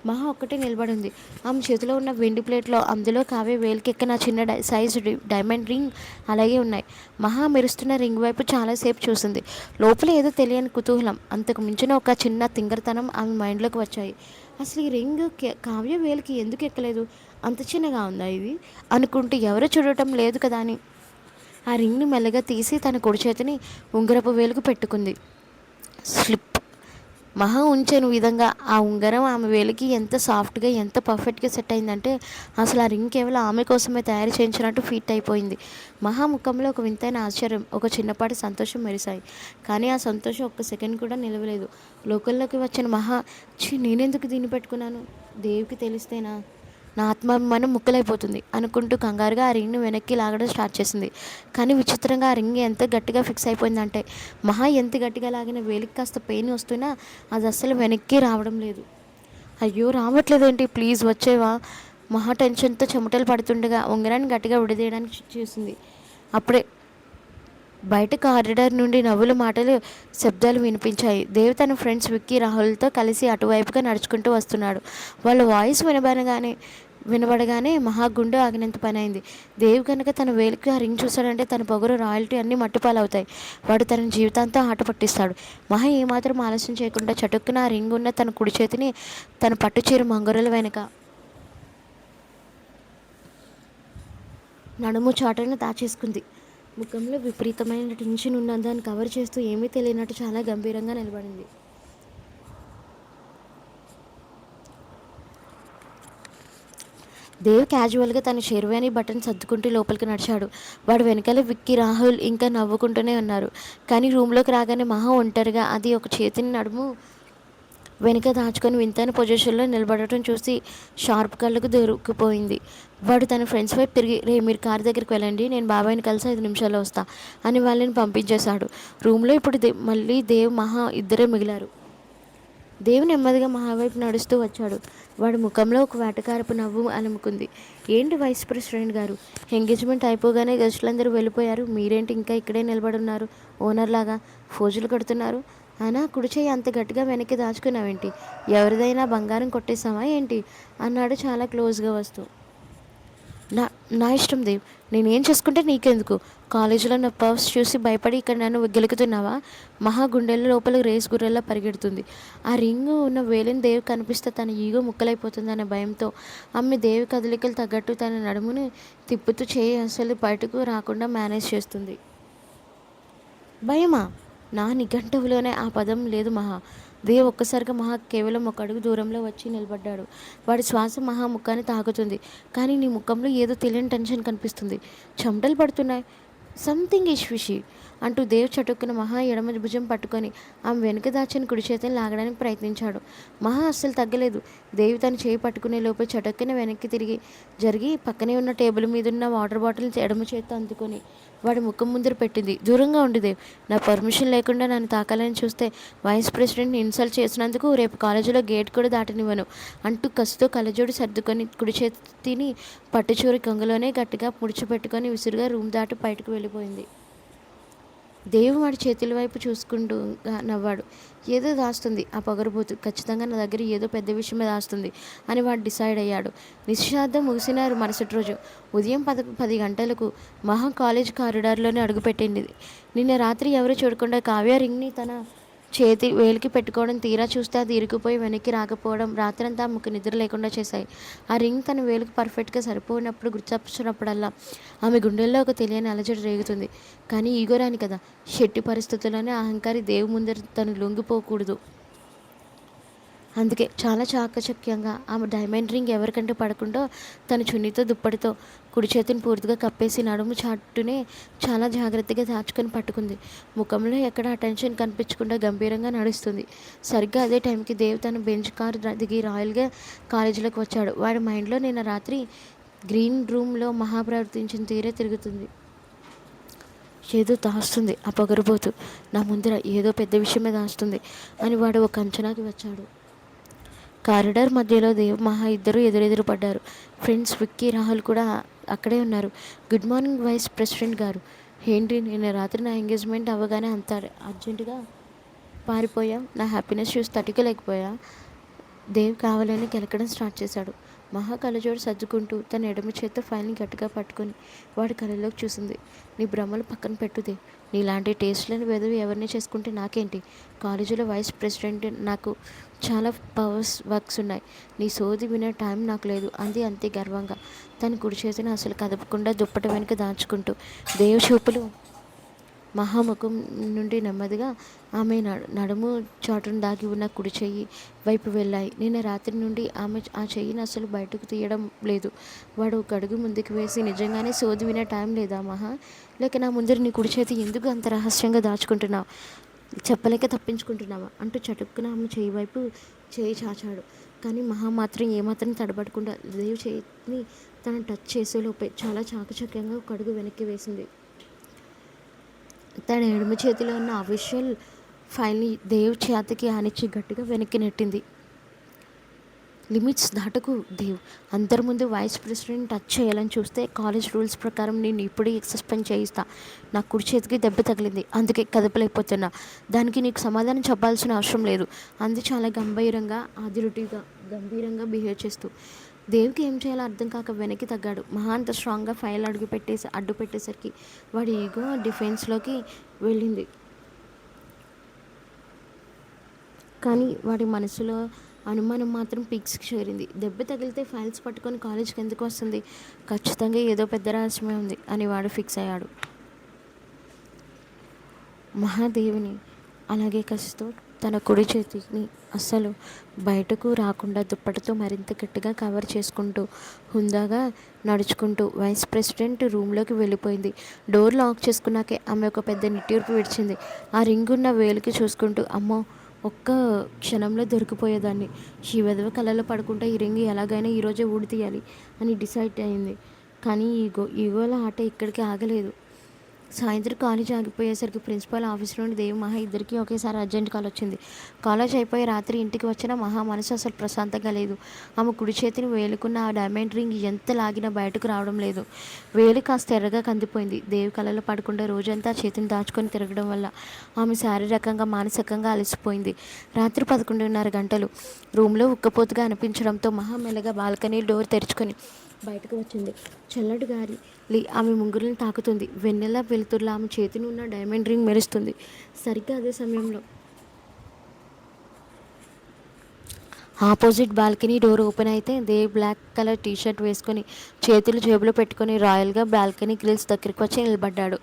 Speaker 1: మహా ఒక్కటే నిలబడి ఉంది. ఆమె చేతిలో ఉన్న వెండి ప్లేట్లో అందులో కావ్య వేలికి ఎక్కిన చిన్న సైజు డైమండ్ రింగ్ అలాగే ఉన్నాయి. మహా మెరుస్తున్న రింగ్ వైపు చాలాసేపు చూసింది. లోపల ఏదో తెలియని కుతూహలం, అంతకు మించిన ఒక చిన్న తింగరతనం ఆమె మైండ్లోకి వచ్చాయి. అసలు ఈ రింగ్ కావ్య వేలికి ఎందుకు ఎక్కలేదు? అంత చిన్నగా ఉందా ఇది అనుకుంటూ, ఎవరు చూడటం లేదు కదా అని ఆ రింగ్ని మెల్లగా తీసి తన కుడి చేతిని ఉంగరపు వేలుకు పెట్టుకుంది. స్లిప్. మహా ఉంచాను విధంగా ఆ ఉంగరం ఆమె వేలికి ఎంత సాఫ్ట్గా, ఎంత పర్ఫెక్ట్గా సెట్ అయిందంటే అసలు ఆ రింగ్ కేవలం ఆమె కోసమే తయారు చేయించినట్టు ఫిట్ అయిపోయింది. మహా ముఖంలో ఒక వింతైన ఆశ్చర్యం, ఒక చిన్నపాటి సంతోషం మెరిశాయి. కానీ ఆ సంతోషం ఒక్క సెకండ్ కూడా నిలవలేదు. లోకల్లోకి వచ్చిన మహా, నేనెందుకు దీన్ని పెట్టుకున్నాను? దేవికి తెలిస్తేనా నా ఆత్మాభిమానం ముక్కలైపోతుంది అనుకుంటూ కంగారుగా ఆ రింగ్ని వెనక్కి లాగడం స్టార్ట్ చేసింది. కానీ విచిత్రంగా ఆ రింగ్ ఎంత గట్టిగా ఫిక్స్ అయిపోయిందంటే మహా ఎంత గట్టిగా లాగిన వేలికి కాస్త పెయిన్ వస్తున్నా అది అస్సలు వెనక్కి రావడం లేదు. అయ్యో, రావట్లేదేంటి, ప్లీజ్ వచ్చేవా? మహా టెన్షన్తో చెమటలు పడుతుండగా ఉంగరాన్ని గట్టిగా విడదీయడానికి చూసింది. అప్పుడే బయట కారిడార్ నుండి నవ్వుల మాటలు, శబ్దాలు వినిపించాయి. దేవ్ తన ఫ్రెండ్స్ విక్కీ, రాహుల్తో కలిసి అటువైపుగా నడుచుకుంటూ వస్తున్నాడు. వాళ్ళ వాయిస్ వినబడగానే మహా గుండె ఆగినంత పని అయింది. దేవ్ కనుక తన వేలికి ఆ రింగ్ చూశాడంటే తన పొగరు, రాయల్టీ అన్నీ మట్టిపాలవుతాయి. వాడు తన జీవితాంతో ఆట పట్టిస్తాడు. మహా ఏమాత్రం ఆలస్యం చేయకుండా చటుక్కున ఆ రింగ్ ఉన్న తన కుడి చేతిని తన పట్టుచీర మంగరుల వెనుక నడుము చాటును దాచేసుకుంది. ముఖంలో విపరీతమైన టెన్షన్ ఉన్న దాన్ని కవర్ చేస్తూ ఏమీ తెలియనట్టు చాలా గంభీరంగా నిలబడింది. దేవ్ క్యాజువల్గా తన షెర్వానీ బటన్ సర్దుకుంటూ లోపలికి నడిచాడు. వాడు వెనకాల విక్కీ, రాహుల్ ఇంకా నవ్వుకుంటూనే ఉన్నారు. కానీ రూమ్లోకి రాగానే మహా ఒంటరిగా అది ఒక చేతిని నడుము వెనుక దాచుకొని వింతైన పొజిషన్లో నిలబడటం చూసి షార్ప్ కళ్ళకు దొరికిపోయింది. వాడు తన ఫ్రెండ్స్ వైపు తిరిగి, మీరు కార్ దగ్గరికి వెళ్ళండి, నేను బాబాయ్ని కలిసి 5 నిమిషాల్లో వస్తా అని వాళ్ళని పంపించేశాడు. రూమ్లో ఇప్పుడు మళ్ళీ దేవ్, మహా ఇద్దరే మిగిలారు. దేవ్ నెమ్మదిగా మహా వైపు నడుస్తూ వచ్చాడు. వాడి ముఖంలో ఒక వేటకారపు నవ్వు అలుముకుంది. ఏంటి వైస్ ప్రెసిడెంట్ గారు, ఎంగేజ్మెంట్ అయిపోగానే గెస్టులందరూ వెళ్ళిపోయారు, మీరేంటి ఇంకా ఇక్కడే నిలబడున్నారు? ఓనర్ లాగా ఫోజులు కడుతున్నారు. అయినా కుడిచేయి అంత గట్టిగా వెనక్కి దాచుకున్నావేంటి? ఎవరిదైనా బంగారం కొట్టేశావా ఏంటి అన్నాడు చాలా క్లోజ్గా వస్తూ. నా నా ఇష్టం దేవ్, నేనేం చేసుకుంటే నీకెందుకు? కాలేజీలో నా పర్స్ చూసి భయపడి ఇక్కడ నన్ను గెలుకుతున్నావా? మహా గుండెల లోపల రేస్ గుర్రెల్లా పరిగెడుతుంది. ఆ రింగు ఉన్న వేలిని దేవి కనిపిస్తే తన ఈగో ముక్కలైపోతుందనే భయంతో ఆమె దేవి కదలికలు తగ్గట్టు తన నడుముని తిప్పుతూ చేయి అసలు బయటకు రాకుండా మేనేజ్ చేస్తుంది. భయమా? నా నిఘంటువులోనే ఆ పదం లేదు మహా. దేవ్ ఒక్కసారిగా మహా కేవలం ఒక అడుగు దూరంలో వచ్చి నిలబడ్డాడు. వాడి శ్వాస మహా ముఖాన్ని తాకుతుంది. కానీ నీ ముఖంలో ఏదో తెలియని టెన్షన్ కనిపిస్తుంది. చెమటలు పడుతున్నాయి. సంథింగ్ ఈజ్ ఫిషీ అంటూ దేవ్ చటుక్కున మహా ఎడమ భుజం పట్టుకొని ఆమె వెనుక దాచిన కుడి చేతిని లాగడానికి ప్రయత్నించాడు. మహా అస్సలు తగ్గలేదు. దేవి తను చేయి పట్టుకునే లోపే చటుక్కున వెనక్కి జరిగి పక్కనే ఉన్న టేబుల్ మీదున్న వాటర్ బాటిల్ ఎడమ చేతితో అందుకొని వాడి ముఖం ముందర పెట్టింది. దూరంగా ఉండి దేవ్, నా పర్మిషన్ లేకుండా నన్ను తాకాలని చూస్తే వైస్ ప్రెసిడెంట్ని ఇన్సల్ట్ చేసినందుకు రేపు కాలేజీలో గేట్ కూడా దాటనివ్వను అంటూ కసితో కళ్ళజోడు సర్దుకొని కుడి చేతిని పట్టుచూరి కొంగులోనే గట్టిగా ముడిచిపెట్టుకొని విసురుగా రూమ్ దాటి బయటకు వెళ్ళిపోయింది. దేవు వాడి చేతుల వైపు చూసుకుంటూ నవ్వాడు. ఏదో దాస్తుంది ఆ పొగరబోతు. ఖచ్చితంగా నా దగ్గర ఏదో పెద్ద విషయమే దాస్తుంది అని వాడు డిసైడ్ అయ్యాడు. నిశ్చితార్థం ముగిసినారు మరుసటి రోజు ఉదయం 10 గంటలకు మహా కాలేజ్ కారిడార్లోనే అడుగుపెట్టింది. నిన్న రాత్రి ఎవరు చూడకుండా కావ్య రింగ్ని తన చేతి వేలికి పెట్టుకోవడం, తీరా చూస్తే అది ఇరుకుపోయి వెనక్కి రాకపోవడం రాత్రంతా ఆమెకు నిద్ర లేకుండా చేశాయి. ఆ రింగ్ తన వేలుకు పర్ఫెక్ట్గా సరిపోయినప్పుడు గుర్తొచ్చినప్పుడల్లా ఆమె గుండెల్లో ఒక తెలియని అలజడి రేగుతుంది. కానీ ఈగోరాని కదా, శెట్టి పరిస్థితుల్లోనే అహంకారి దేవు ముందర తను లొంగిపోకూడదు. అందుకే చాలా చాకచక్యంగా ఆమె డైమండ్ రింగ్ ఎవరికంటే పడకుండా తన చున్నీతో దుప్పటితో కుడి చేతిని పూర్తిగా కప్పేసి నడుము చాటునే చాలా జాగ్రత్తగా దాచుకొని పట్టుకుంది. ముఖంలో ఎక్కడ అటెన్షన్ కనిపించకుండా గంభీరంగా నడుస్తుంది. సరిగ్గా అదే టైంకి దేవ్ తన బెంచ్ కారు దిగి రాయల్గా కాలేజీలోకి వచ్చాడు. వాడి మైండ్లో నిన్న రాత్రి గ్రీన్ రూమ్లో మహా ప్రవర్తించిన తీరే తిరుగుతుంది. ఏదో దాస్తుంది ఆ పొగరబోతు, నా ముందర ఏదో పెద్ద విషయమే దాస్తుంది అని వాడు ఒక అంచనాకి వచ్చాడు. కారిడార్ మధ్యలో దేవ్ మహా ఇద్దరు ఎదురెదురు పడ్డారు. ఫ్రెండ్స్ విక్కీ రాహుల్ కూడా అక్కడే ఉన్నారు. గుడ్ మార్నింగ్ వైస్ ప్రెసిడెంట్ గారు. ఏంటి నిన్న రాత్రి నా ఎంగేజ్మెంట్ అవ్వగానే అంత అర్జెంటుగా పారిపోయాం? నా హ్యాపీనెస్ చూసి తట్టుకోలేకపోయా? దేవ్ కావాలని కెలకడం స్టార్ట్ చేశాడు. మహా కళ్ళజోడు సర్దుకుంటూ తన ఎడమ చేత్తో ఫైల్ని గట్టిగా పట్టుకొని వాడి కళ్ళలోకి చూసింది. నీ భ్రమలు పక్కన పెట్టుదే. నీలాంటి టేస్ట్లని వెదవి ఎవరిని చేసుకుంటే నాకేంటి? కాలేజీలో వైస్ ప్రెసిడెంట్, నాకు చాలా వర్క్స్ ఉన్నాయి. నీ సోది వినే టైం నాకు లేదు అంది అంతే గర్వంగా. తన కుడి చేతిని అసలు కదపకుండా దుప్పటి వెనుక దాచుకుంటూ. దేవ్ చూపులు మహాముఖం నుండి నెమ్మదిగా ఆమె నడుము చాటును దాగి ఉన్న కుడి చెయ్యి వైపు వెళ్ళాయి. నిన్న రాత్రి నుండి ఆమె ఆ చెయ్యిని అసలు బయటకు తీయడం లేదు. వాడు ఒక అడుగు ముందుకు వేసి, నిజంగానే సోది వినే టైం లేదా మహా? లేక నా ముందర నీ కుడి చేతి ఎందుకు అంత రహస్యంగా దాచుకుంటున్నావు? చెప్పలేక తప్పించుకుంటున్నావా అంటూ చటుక్కున ఆమె చెయ్యి వైపు చేయి చాచాడు. కానీ మహా మాత్రం ఏమాత్రం తడబడకుండా దేవ్ చేతిని తను టచ్ చేసేలోపే చాలా చాకచక్యంగా ఒక అడుగు వెనక్కి వేసింది. తన ఎడమ చేతిలో ఉన్న అఫీషియల్ ఫైల్ని దేవ్ చేతికి ఆనిచ్చి గట్టిగా వెనక్కి నెట్టింది. లిమిట్స్ దాటకు దేవ్. అందరి ముందు వైస్ ప్రెసిడెంట్ టచ్ చేయాలని చూస్తే కాలేజ్ రూల్స్ ప్రకారం నేను ఇప్పుడే సస్పెండ్ చేయిస్తా. నా కుడి చేతికి దెబ్బ తగిలింది, అందుకే కదపలేకపోతున్నా. దానికి నీకు సమాధానం చెప్పాల్సిన అవసరం లేదు అంది చాలా గంభీరంగా బిహేవ్ చేస్తూ. దేవ్కి ఏం చేయాలో అర్థం కాక వెనక్కి తగ్గాడు. మహా అంత స్ట్రాంగ్గా ఫైల్ అడ్డు పెట్టేసరికి వాడి ఈగో డిఫెన్స్లోకి వెళ్ళింది. కానీ వాడి మనసులో అనుమానం మాత్రం పీక్స్కి చేరింది. దెబ్బ తగిలితే ఫైల్స్ పట్టుకొని కాలేజ్కి ఎందుకు వస్తుంది? ఖచ్చితంగా ఏదో పెద్ద రహస్యమే ఉంది అని వాడు ఫిక్స్ అయ్యాడు. మహాదేవిని అలాగే కసితో తన కుడి చేతిని అస్సలు బయటకు రాకుండా దుప్పటితో మరింత గట్టిగా కవర్ చేసుకుంటూ హుందాగా నడుచుకుంటూ వైస్ ప్రెసిడెంట్ రూమ్లోకి వెళ్ళిపోయింది. డోర్ లాక్ చేసుకున్నాకే ఆమె ఒక పెద్ద నిట్టూర్పు విడిచింది. ఆ రింగ్ ఉన్న వేలికి చూసుకుంటూ, అమ్మో, ఒక్క క్షణంలో దొరికిపోయేదాన్ని. ఈ వెధవ కళ్ళలో పడుకుంటే ఈ రింగ్ ఎలాగైనా ఈరోజే ఊడి తీయాలి అని డిసైడ్ అయింది. కానీ ఈగోల ఆట ఇక్కడికి ఆగలేదు. సాయంత్రం కాలేజ్ ఆగిపోయేసరికి ప్రిన్సిపాల్ ఆఫీస్ నుండి దేవి మహా ఇద్దరికి ఒకేసారి అర్జెంట్ కాల్ వచ్చింది. కాలేజ్ అయిపోయి రాత్రి ఇంటికి వచ్చిన మహా మనసు అసలు ప్రశాంతంగా లేదు. ఆమె కుడి చేతిని వేలుకున్న ఆ డైమండ్ రింగ్ ఎంత లాగినా బయటకు రావడం లేదు. వేలు కాస్త ఎర్రగా కందిపోయింది. దేవి కళ్ళలో పడకుండా రోజంతా చేతిని దాచుకొని తిరగడం వల్ల ఆమె శారీరకంగా మానసికంగా అలసిపోయింది. రాత్రి 11:30 గంటలు. రూమ్లో ఉక్కపోతుగా అనిపించడంతో మహా మెల్లగా బాల్కనీ డోర్ తెరుచుకొని బయటకు వచ్చింది. చల్లటి గాలి ఆమె ముంగురులను తాకుతుంది. వెన్నెల వెలుతురులో ఆమె చేతిని ఉన్న డైమండ్ రింగ్ మెరుస్తుంది. సరిగ్గా అదే సమయంలో ఆపోజిట్ బాల్కనీ డోర్ ఓపెన్ అయితే దేవ్ బ్లాక్ కలర్ టీషర్ట్ వేసుకొని చేతులు జేబులో పెట్టుకొని రాయల్గా బాల్కనీ గ్రిల్స్ దగ్గరికి వచ్చి నిలబడ్డాడు.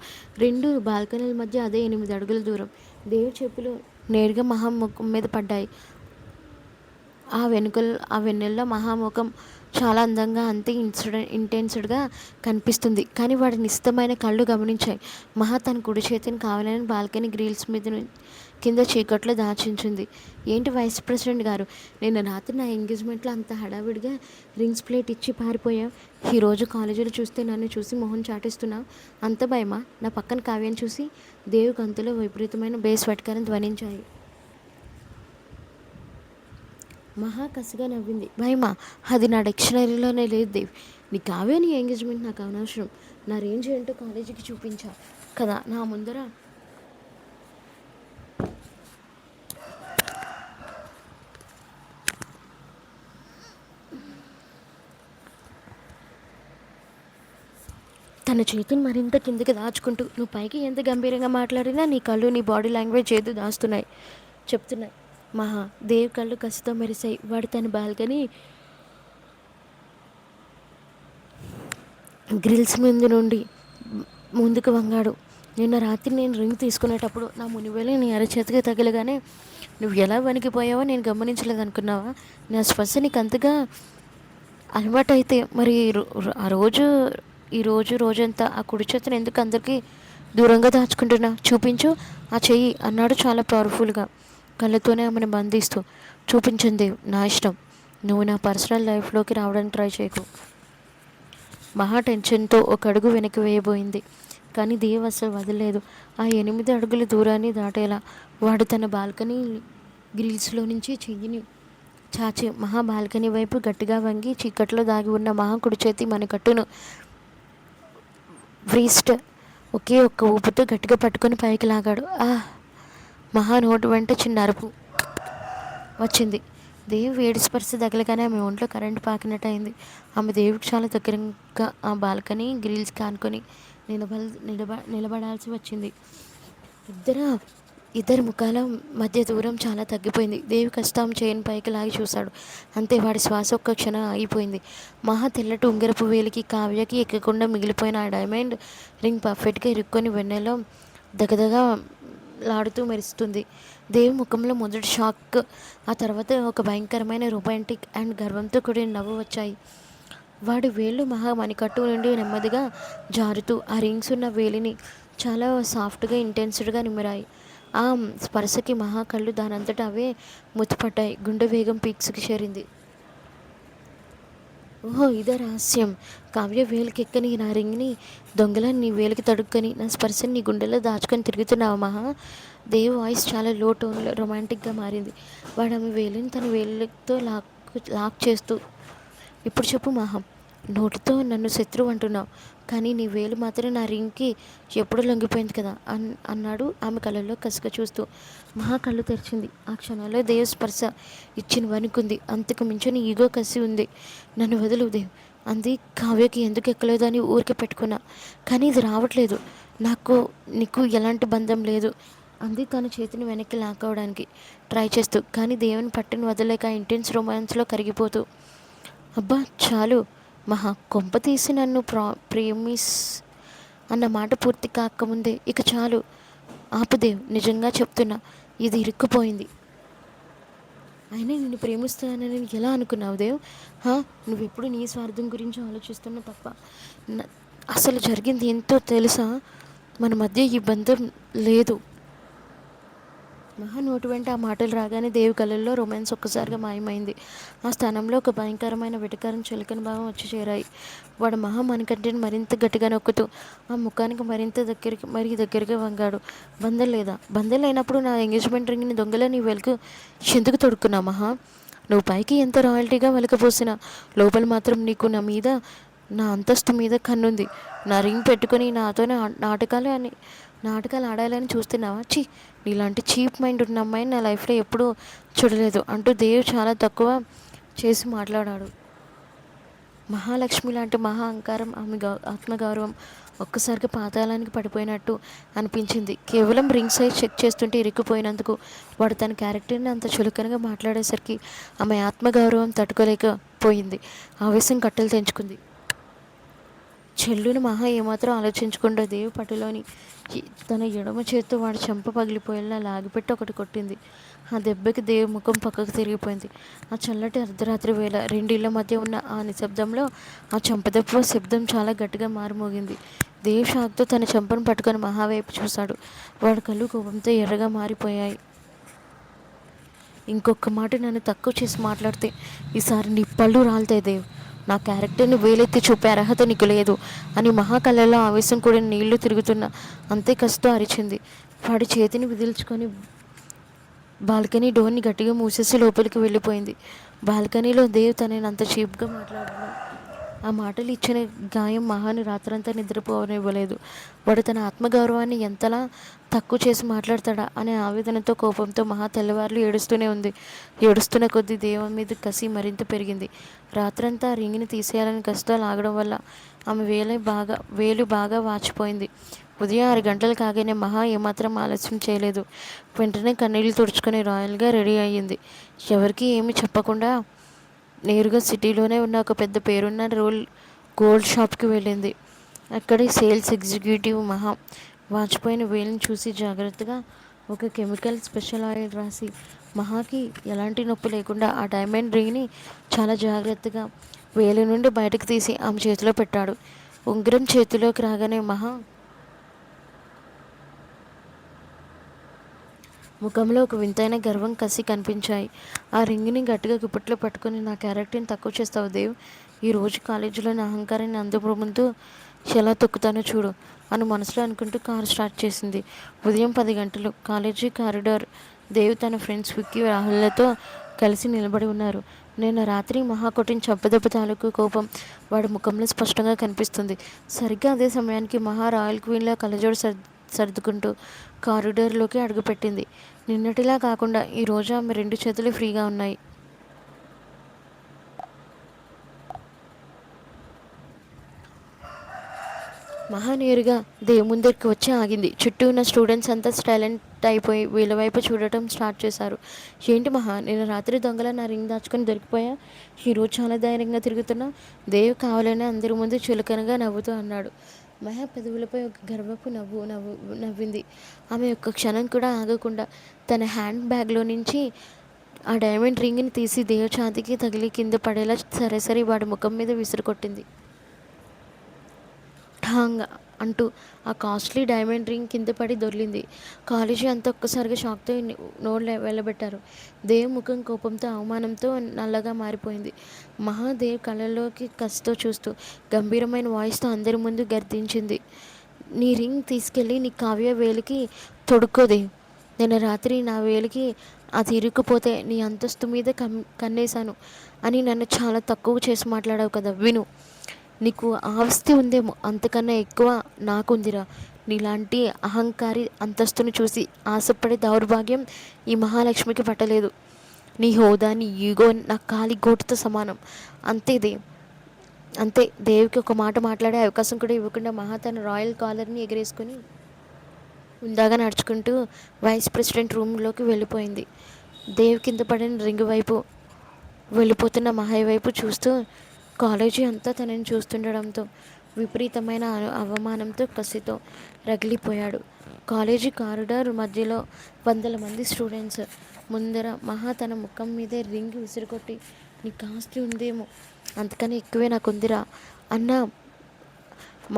Speaker 1: రెండు బాల్కనీల మధ్య అదే 8 అడుగుల దూరం. దేవ్ చెప్పులు నేరుగా ముఖం మీద పడ్డాయి. ఆ వెన్నెల్లో మహాముఖం చాలా అందంగా, అంతే ఇంటెన్స్డ్గా కనిపిస్తుంది. కానీ వాడి నిశితమైన కళ్ళు గమనించాయి. మహా తన కుడి చేతిని కావాలని బాల్కనీ గ్రిల్స్ మీద కింద చీకట్లో దాచించింది. ఏంటి వైస్ ప్రెసిడెంట్ గారు, నిన్న రాత్రి నా ఎంగేజ్మెంట్లో అంత హడావిడిగా రింగ్స్ ప్లేట్ ఇచ్చి పారిపోయావు. ఈరోజు కాలేజీలో చూస్తే నన్ను చూసి మొహం చాటిస్తున్నావు. అంత భయమా? నా పక్కన కావ్యాన్ని చూసి దేవు గంతులో విపరీతమైన బేస్ వెటకారం ధ్వనించాయి. మహా కసిగా నవ్వింది. భయమా? అది నా డిక్షనరీలోనే లేదు దేవ్. నీ కావ్య నీ ఎంగేజ్మెంట్ నాకు అనవసరం. నా రేంజ్ ఏంటో కాలేజీకి చూపించా కదా నా ముందర. తన చేతిని మరింత కిందకి దాచుకుంటూ, నువ్వు పైకి ఎంత గంభీరంగా మాట్లాడినా నీ కళ్ళు, నీ బాడీ లాంగ్వేజ్ ఏదో చెప్తున్నాయి. మహా దేవ్ కళ్ళు కసితో మెరిశాయి. వాడు తన బాల్కనీ గ్రిల్స్ మీద నుండి ముందుకు వంగాడు. నిన్న రాత్రి నేను రింగ్ తీసుకునేటప్పుడు నా మునివేలు నీ అరచేతికి తగిలగానే నువ్వు ఎలా వణికిపోయావో నేను గమనించలేదు అనుకున్నావా? నా స్పర్శ నీకు అంతగా అలవాటు అయితే మరి ఈ రోజంతా ఆ కుడి చేతిని ఎందుకు అందరికీ దూరంగా దాచుకుంటున్నా? చూపించు ఆ చెయ్యి అన్నాడు చాలా పవర్ఫుల్గా, కళ్ళతోనే ఆమెను బంధిస్తూ. చూపించింది నా ఇష్టం. నువ్వు నా పర్సనల్ లైఫ్లోకి రావడానికి ట్రై చేయకు. మహా టెన్షన్తో ఒక అడుగు వెనక్కి వేయబోయింది. కానీ దేవ్ అసలు వదలలేదు. ఆ 8 అడుగుల దూరాన్ని దాటేలా వాడు తన బాల్కనీ గ్రిల్స్లో నుంచి చెయ్యిని చాచి మహా బాల్కనీ వైపు గట్టిగా వంగి చీకట్లో దాగి ఉన్న మహా కుడి చేతి మణికట్టును వ్రీస్ట్ ఒకే ఒక్క ఊపుతో గట్టిగా పట్టుకొని పైకి లాగాడు. మహా నోటు వెంట చిన్న అరుపు వచ్చింది. దేవి వేడి స్పర్శ తగలగానే ఆమె ఒంట్లో కరెంటు పాకినట్టు అయింది. ఆమె దేవుడికి చాలా దగ్గరగా ఆ బాల్కనీ గ్రిల్స్కి ఆనుకొని నిలబడాల్సి వచ్చింది. ఇద్దరి ముఖాల మధ్య దూరం చాలా తగ్గిపోయింది. దేవి కష్టం చేయని పైకి లాగి చూశాడు. అంతే, వాడి శ్వాస ఒక్క క్షణం ఆగిపోయింది. మహా తెల్లటి ఉంగరపు వేలికి కావ్యకి ఎక్కకుండా మిగిలిపోయిన ఆ డైమండ్ రింగ్ పర్ఫెక్ట్గా ఇరుక్కొని వెన్నెలో దగదగా లాడుతూ మెరుస్తుంది. దేవి ముఖంలో మొదటి షాక్, ఆ తర్వాత ఒక భయంకరమైన రొమాంటిక్ అండ్ గర్వంతో కూడిన నవ్వు వచ్చాయి. వాడి వేళ్ళు మహా మణికట్టు నుండి నెమ్మదిగా జారుతూ ఆ రింగ్స్ ఉన్న వేలిని చాలా సాఫ్ట్గా ఇంటెన్స్డ్గా నిమిరాయి. ఆ స్పర్శకి మహా కళ్ళు దానంతటా అవే ముత్తుపడ్డాయి. గుండె వేగం పీక్స్కి చేరింది. ఓహో, ఇదే రహస్యం. కావ్య వేలికి ఎక్కని నా రింగ్ని దొంగలా నీ వేలికి తడుక్కని నా స్పర్శని నీ గుండెలో దాచుకొని తిరుగుతున్నావు మహా. దేవ్ వాయిస్ చాలా లో టోన్లో రొమాంటిక్గా మారింది. వాడు ఆమె వేలిని తన వేలితో లాక్ చేస్తూ, ఇప్పుడు చెప్పు మహా, నోటితో నన్ను శత్రువు అంటున్నావు, కానీ నీ వేలు మాత్రం నా రింగ్కి ఎప్పుడూ లొంగిపోయింది కదా అన్నాడు ఆమె కళ్ళల్లో కసిగా చూస్తూ. మహా కళ్ళు తెరిచింది. ఆ క్షణంలో దేవ్ స్పర్శ ఇచ్చిన వణుకుంది. అంతకు మించిన ఈగో కసి ఉంది. నన్ను వదులు దేవ్ అంది. కావ్యకి ఎందుకు ఎక్కలేదు అని ఊరికే పెట్టుకున్నా, కానీ ఇది రావట్లేదు. నీకు ఎలాంటి బంధం లేదు అంది తన చేతిని వెనక్కి లాక్కోవడానికి ట్రై చేస్తూ, కానీ దేవుని పట్టుని వదలేక ఇంటెన్స్ రొమాన్స్లో కరిగిపోతూ. అబ్బా చాలు మహా, కొంప తీసి నన్ను ప్రేమిస్ అన్న మాట పూర్తి కాకముందే ఇక చాలు ఆపుదేవ్, నిజంగా చెప్తున్నా, ఇది ఇరుక్కుపోయింది. అయినా నిన్ను ప్రేమిస్తున్నానని ఎలా అనుకున్నావు దేవ్? నువ్వెప్పుడు నీ స్వార్థం గురించి ఆలోచిస్తున్నా తప్ప అసలు జరిగింది ఎంతో తెలుసా? మన మధ్య ఈ బంధం లేదు. మహా నోటి వెంట ఆ మాటలు రాగానే దేవి కళ్ళల్లో రొమాన్స్ ఒక్కసారిగా మాయమైంది. ఆ స్థానంలో ఒక భయంకరమైన వెటకారం చిలకన భావం వచ్చి చేరాయి. వాడు మహా మణికంఠని మరింత గట్టిగా నొక్కుతూ ఆ ముఖానికి మరీ దగ్గరగా వంగాడు. బంధం లేదా? బంధం లేనప్పుడు నా ఎంగేజ్మెంట్ రింగ్ని దొంగలో నీ వెలుగు ఎందుకు తొడుక్కున్నావు మహా? నువ్వు పైకి ఎంత రాయల్టీగా వెలకపోసినా లోపల మాత్రం నీకు నా అంతస్తు మీద కన్నుంది. నా రింగ్ పెట్టుకుని నాతోనే నాటకాలు ఆడాలని చూస్తున్నావా? నీలాంటి చీప్ మైండ్ ఉన్న అమ్మాయిని నా లైఫ్లో ఎప్పుడూ చూడలేదు అంటూ దేవ్ చాలా తక్కువ చేసి మాట్లాడాడు. మహాలక్ష్మి లాంటి మహా అహంకారం, ఆమె ఆత్మగౌరవం ఒక్కసారిగా పాతాళానికి పడిపోయినట్టు అనిపించింది. కేవలం రింగ్ సైజ్ చెక్ చేస్తుంటే ఇరుక్కుపోయినందుకు వాడు తన క్యారెక్టర్ని అంత చులకనగా మాట్లాడేసరికి ఆమె ఆత్మగౌరవం తట్టుకోలేకపోయింది. ఆవేశం కట్టలు తెంచుకుంది. చెల్లుని మహా ఏమాత్రం ఆలోచించకుండా దేవి పట్టులోని తన ఎడమ చేత్తో వాడి చెంప పగిలిపోయేలా లాగిపెట్టి ఒకటి కొట్టింది. ఆ దెబ్బకి దేవి ముఖం పక్కకు తిరిగిపోయింది. ఆ చల్లటి అర్ధరాత్రి వేళ రెండిళ్ల మధ్య ఉన్న ఆ నిశ్శబ్దంలో ఆ చెంపదెబ్బ శబ్దం చాలా గట్టిగా మారుమోగింది. దేవి షాక్తో తన చెంపను పట్టుకొని మహావైపు చూశాడు. వాడి కళ్ళు కోపంతో ఎర్రగా మారిపోయాయి. ఇంకొక మాట నన్ను తక్కువ చేసి మాట్లాడితే ఈసారి నీ పళ్ళు రాలుతాయి దేవ్. నా క్యారెక్టర్ని వేలెత్తి చూపే అర్హత నీకు లేదు అని మహాకళలో ఆవేశం కూడా నీళ్లు తిరుగుతున్న అంతే కసితో అరిచింది. వాడి చేతిని విదిల్చుకొని బాల్కనీ డోర్ని గట్టిగా మూసేసి లోపలికి వెళ్ళిపోయింది. బాల్కనీలో దేవ్ తనని అంత చీప్గా మాట్లాడడం, ఆ మాటలు ఇచ్చిన గాయం మహాని రాత్రంతా నిద్రపోనివ్వలేదు. వాడు తన ఆత్మగౌరవాన్ని ఎంతలా తక్కువ చేసి మాట్లాడతాడా అనే ఆవేదనతో, కోపంతో మహా తెల్లవారులు ఏడుస్తూనే ఉంది. ఏడుస్తున్న కొద్దీ దేవ మీద కసి మరింత పెరిగింది. రాత్రంతా రింగిని తీసేయాలని కసితో లాగడం వల్ల ఆమె వేలు బాగా వాచిపోయింది. ఉదయం 6 గంటలు కాగానే మహా ఏమాత్రం ఆలస్యం చేయలేదు. వెంటనే కన్నీళ్లు తుడుచుకొని రాయల్గా రెడీ అయ్యింది. ఎవరికి ఏమీ చెప్పకుండా నేరుగా సిటీలోనే ఉన్న ఒక పెద్ద పేరున్న గోల్డ్ షాప్కి వెళ్ళింది. అక్కడి సేల్స్ ఎగ్జిక్యూటివ్ మహా వాచిపోయిన వేలుని చూసి జాగ్రత్తగా ఒక కెమికల్ స్పెషల్ ఆయిల్ రాసి మహాకి ఎలాంటి నొప్పి లేకుండా ఆ డైమండ్ రింగ్ని చాలా జాగ్రత్తగా వేలు నుండి బయటకు తీసి ఆమె చేతిలో పెట్టాడు. ఉంగరం చేతిలోకి రాగానే మహా ముఖంలో ఒక వింతైన గర్వం, కసి కనిపించాయి. ఆ రింగ్ని గట్టిగా గుప్పట్లో పట్టుకొని, నా క్యారెక్టర్ని తక్కువ చేస్తావు దేవ్. ఈరోజు కాలేజీలో నా అహంకారాన్ని అందరూ ముందు ఎలా తొక్కుతానో చూడు అని మనసులో అనుకుంటూ కారు స్టార్ట్ చేసింది. ఉదయం 10 గంటలు. College corridor. దేవ్ తన ఫ్రెండ్స్ విక్కీ, రాహుల్లతో కలిసి నిలబడి ఉన్నారు. నిన్న రాత్రి మహా కొట్టిన చెంపదెబ్బ తాలూకు కోపం వాడి ముఖంలో స్పష్టంగా కనిపిస్తుంది. సరిగ్గా అదే సమయానికి మహా రాయల్ క్వీన్లా కళ్ళజోడు సర్దుకుంటూ కారిడార్లోకి అడుగుపెట్టింది. నిన్నటిలా కాకుండా ఈరోజు ఆమె 2 చేతులు ఫ్రీగా ఉన్నాయి. మహా నేరుగా దేవ్ ముందరికి వచ్చి ఆగింది. చుట్టూ ఉన్న స్టూడెంట్స్ అంతా సైలెంట్ అయిపోయి వీళ్ళ వైపు చూడటం స్టార్ట్ చేశారు. ఏంటి మహా, నిన్న రాత్రి దొంగల నా రింగ్ దాచుకొని దొరికిపోయా, ఈరోజు చాలా ధైర్యంగా తిరుగుతున్నా? దేవ్ కావాలని అందరి ముందు చులకనగా నవ్వుతూ అన్నాడు. మహా పెదవులపై ఒక గర్వపు నవ్వింది. ఆమె ఒక్క క్షణం కూడా ఆగకుండా తన హ్యాండ్ బ్యాగ్లో నుంచి ఆ డైమండ్ రింగ్ని తీసి దేవ్ ఛాతీకి తగిలి కింద పడేలా సరే వాడి ముఖం మీద విసిరికొట్టింది. ఠాంగ్ అంటూ ఆ కాస్ట్లీ డైమండ్ రింగ్ కింద పడి దొర్లింది. కాలేజీ అంతా ఒక్కసారిగా షాక్తో నోళ్ళు వెళ్ళబెట్టారు. దేవ్ ముఖం కోపంతో, అవమానంతో నల్లగా మారిపోయింది. మహాదేవ్ కళ్ళల్లోకి కసితో చూస్తూ గంభీరమైన వాయిస్తో అందరి ముందు గర్జించింది. నీ రింగ్ తీసుకెళ్ళి నీ కావ్య వేలికి తొడుక్కోదేవ్. నిన్న రాత్రి నా వేలికి అది ఇరుక్కుపోతే నీ అంతస్తు మీద కన్నేశాను అని నన్ను చాలా తక్కువ చేసి మాట్లాడావు కదా. విను, నీకు ఆస్తి ఉందేమో, అంతకన్నా ఎక్కువ నాకుందిరా. నీలాంటి అహంకారి అంతస్తుని చూసి ఆశపడే దౌర్భాగ్యం ఈ మహాలక్ష్మికి పట్టలేదు. నీ హోదా, నీ ఈగో నా కాలి గోటుతో సమానం. అంతే దేవ్, అంతే. దేవ్కి ఒక మాట మాట్లాడే అవకాశం కూడా ఇవ్వకుండా మహా తన రాయల్ కాలర్ని ఎగరేసుకుని ఉందాగా నడుచుకుంటూ వైస్ ప్రెసిడెంట్ రూమ్లోకి వెళ్ళిపోయింది. దేవ్ కింద పడిన రింగ్ వైపు వెళ్ళిపోతున్న మహా వైపు చూస్తూ కాలేజీ అంతా తనని చూస్తుండడంతో విపరీతమైన అవమానంతో, కసితో రగిలిపోయాడు. కాలేజీ కారిడార్ మధ్యలో వందల మంది స్టూడెంట్స్ ముందర మహా తన ముఖం మీదే రింగ్ విసిరికొట్టి, నీకు ఆస్తి ఉందేమో, అంతకని ఎక్కువే నాకుందిరా అన్న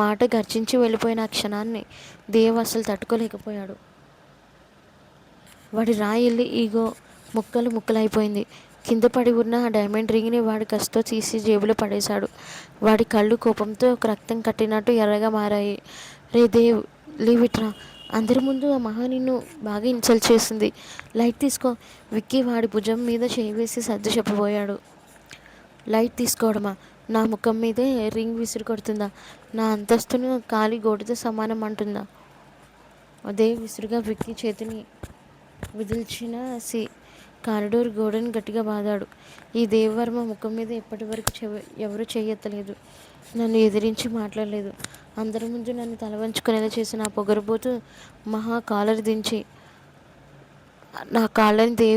Speaker 1: మాట గర్జించి వెళ్ళిపోయిన ఆ క్షణాన్ని దేవ్ అసలు తట్టుకోలేకపోయాడు. వాడి రాయిల్లి ఈగో ముక్కలైపోయింది. కింద పడి ఉన్న ఆ డైమండ్ రింగ్ని వాడి కసితో తీసి జేబులో పడేశాడు. వాడి కళ్ళు కోపంతో ఒక రక్తం కట్టినట్టు ఎర్రగా మారాయి. రే దేవ్, లీవ్ ఇట్ రా. అందరి ముందు ఆ మహా నిన్ను బాగా ఇన్సల్ట్ చేసింది. లైట్ తీసుకో. విక్కీ వాడి భుజం మీద చేయి వేసి సర్ది చెప్పబోయాడు. లైట్ తీసుకోవడమా? నా ముఖం మీదే రింగ్ విసిరి కొడుతుందా? నా అంతస్తును కాలి గోటుతో సమానం అంటుందా? అదే విసురుగా విక్కీ చేతిని విదిల్చిన కారిడోర్ గోడను గట్టిగా బాదాడు. ఈ దేవవర్మ ముఖం మీద ఎప్పటి వరకు ఎవరు చెయ్యెత్తలేదు. నన్ను ఎదిరించి మాట్లాడలేదు. అందరి ముందు నన్ను తలవంచుకునేలా చేసిన ఆ పొగరబోతు మహా కాలర్ దించి నా కాళ్ళని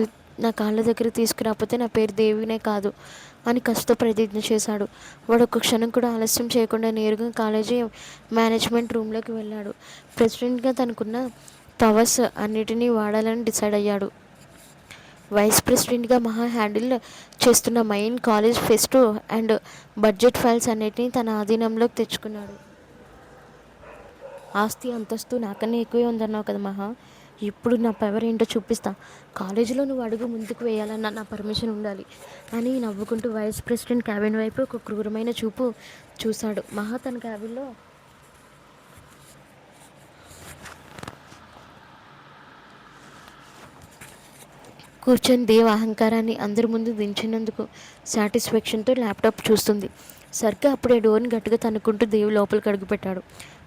Speaker 1: నా కాళ్ళ దగ్గర తీసుకురాకపోతే నా పేరు దేవినే కాదు అని కష్ట ప్రతిజ్ఞ చేశాడు. వాడు ఒక్క క్షణం కూడా ఆలస్యం చేయకుండా నేరుగా కాలేజీ మేనేజ్మెంట్ రూమ్లోకి వెళ్ళాడు. ప్రెసిడెంట్గా తనకున్న పవర్స్ అన్నిటినీ వాడాలని డిసైడ్ అయ్యాడు. వైస్ ప్రెసిడెంట్గా మహా హ్యాండిల్ చేస్తున్న main college fest and budget files అన్నిటినీ తన ఆధీనంలోకి తెచ్చుకున్నాడు. ఆస్తి అంతస్తు నాకన్నా ఎక్కువే ఉందన్నావు కదా మహా, ఇప్పుడు నా పవర్ ఏంటో చూపిస్తా. కాలేజీలో నువ్వు అడుగు ముందుకు వేయాలన్నా నా పర్మిషన్ ఉండాలి అని నవ్వుకుంటూ వైస్ ప్రెసిడెంట్ క్యాబిన్ వైపు ఒక క్రూరమైన చూపు చూశాడు. మహా తన క్యాబిన్లో కూర్చొని దేవ్ అహంకారాన్ని అందరి ముందు దించినందుకు సాటిస్ఫాక్షన్తో ల్యాప్టాప్ చూస్తుంది. సరిగ్గా అప్పుడే డోర్ని గట్టిగా తన్నుకుంటూ దేవ్ లోపలికి అడుగుపెట్టాడు.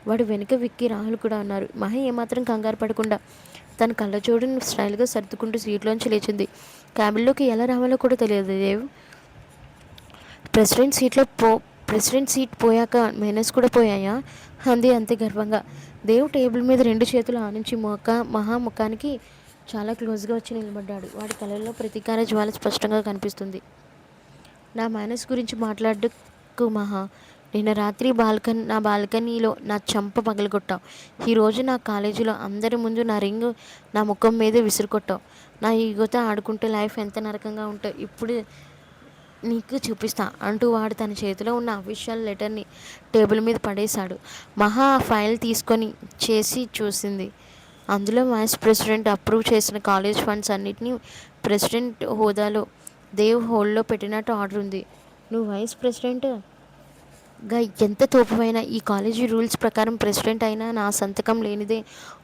Speaker 1: వాడు వెనుక విక్కి రాహుల్ కూడా ఉన్నారు. మహి ఏమాత్రం కంగారు పడకుండా తన కళ్ళజోడుని స్టైల్గా సర్దుకుంటూ సీట్లోంచి లేచింది. క్యాబిన్లోకి ఎలా రావాలో కూడా తెలియదు దేవ్. ప్రెసిడెంట్ సీట్ పోయాక మేనస్ కూడా పోయాయా అంది అంతే గర్వంగా. దేవ్ టేబుల్ మీద 2 చేతులు ఆనించి మహా ముఖానికి చాలా క్లోజ్గా వచ్చి నిలబడ్డాడు. వాడి కళ్ళల్లో ప్రతీకార జ్వాల స్పష్టంగా కనిపిస్తుంది. నా మేనస్ గురించి మాట్లాడకు మహా. నిన్న రాత్రి నా బాల్కనీలో నా చంప పగలగొట్టావు. ఈరోజు నా కాలేజీలో అందరి ముందు నా రింగ్ నా ముఖం మీదే విసురుకొట్టావు. నా ఈగోతో ఆడుకుంటే లైఫ్ ఎంత నరకంగా ఉంటావు ఇప్పుడు నీకు చూపిస్తా అంటూ వాడు తన చేతిలో ఉన్న అఫీషియల్ లెటర్ని టేబుల్ మీద పడేశాడు. మహా ఆ ఫైల్ తీసుకొని చూసింది. అందులో వైస్ ప్రెసిడెంట్ అప్రూవ్ చేసిన కాలేజ్ ఫండ్స్ అన్నిటినీ ప్రెసిడెంట్ హోదాలో దేవ్ హోల్డ్లో పెట్టినట్టు ఆర్డర్ ఉంది. నువ్వు వైస్ ప్రెసిడెంట్గా ఎంత తోపువైనా ఈ కాలేజీ రూల్స్ ప్రకారం ప్రెసిడెంట్ అయినా నా సంతకం లేనిదే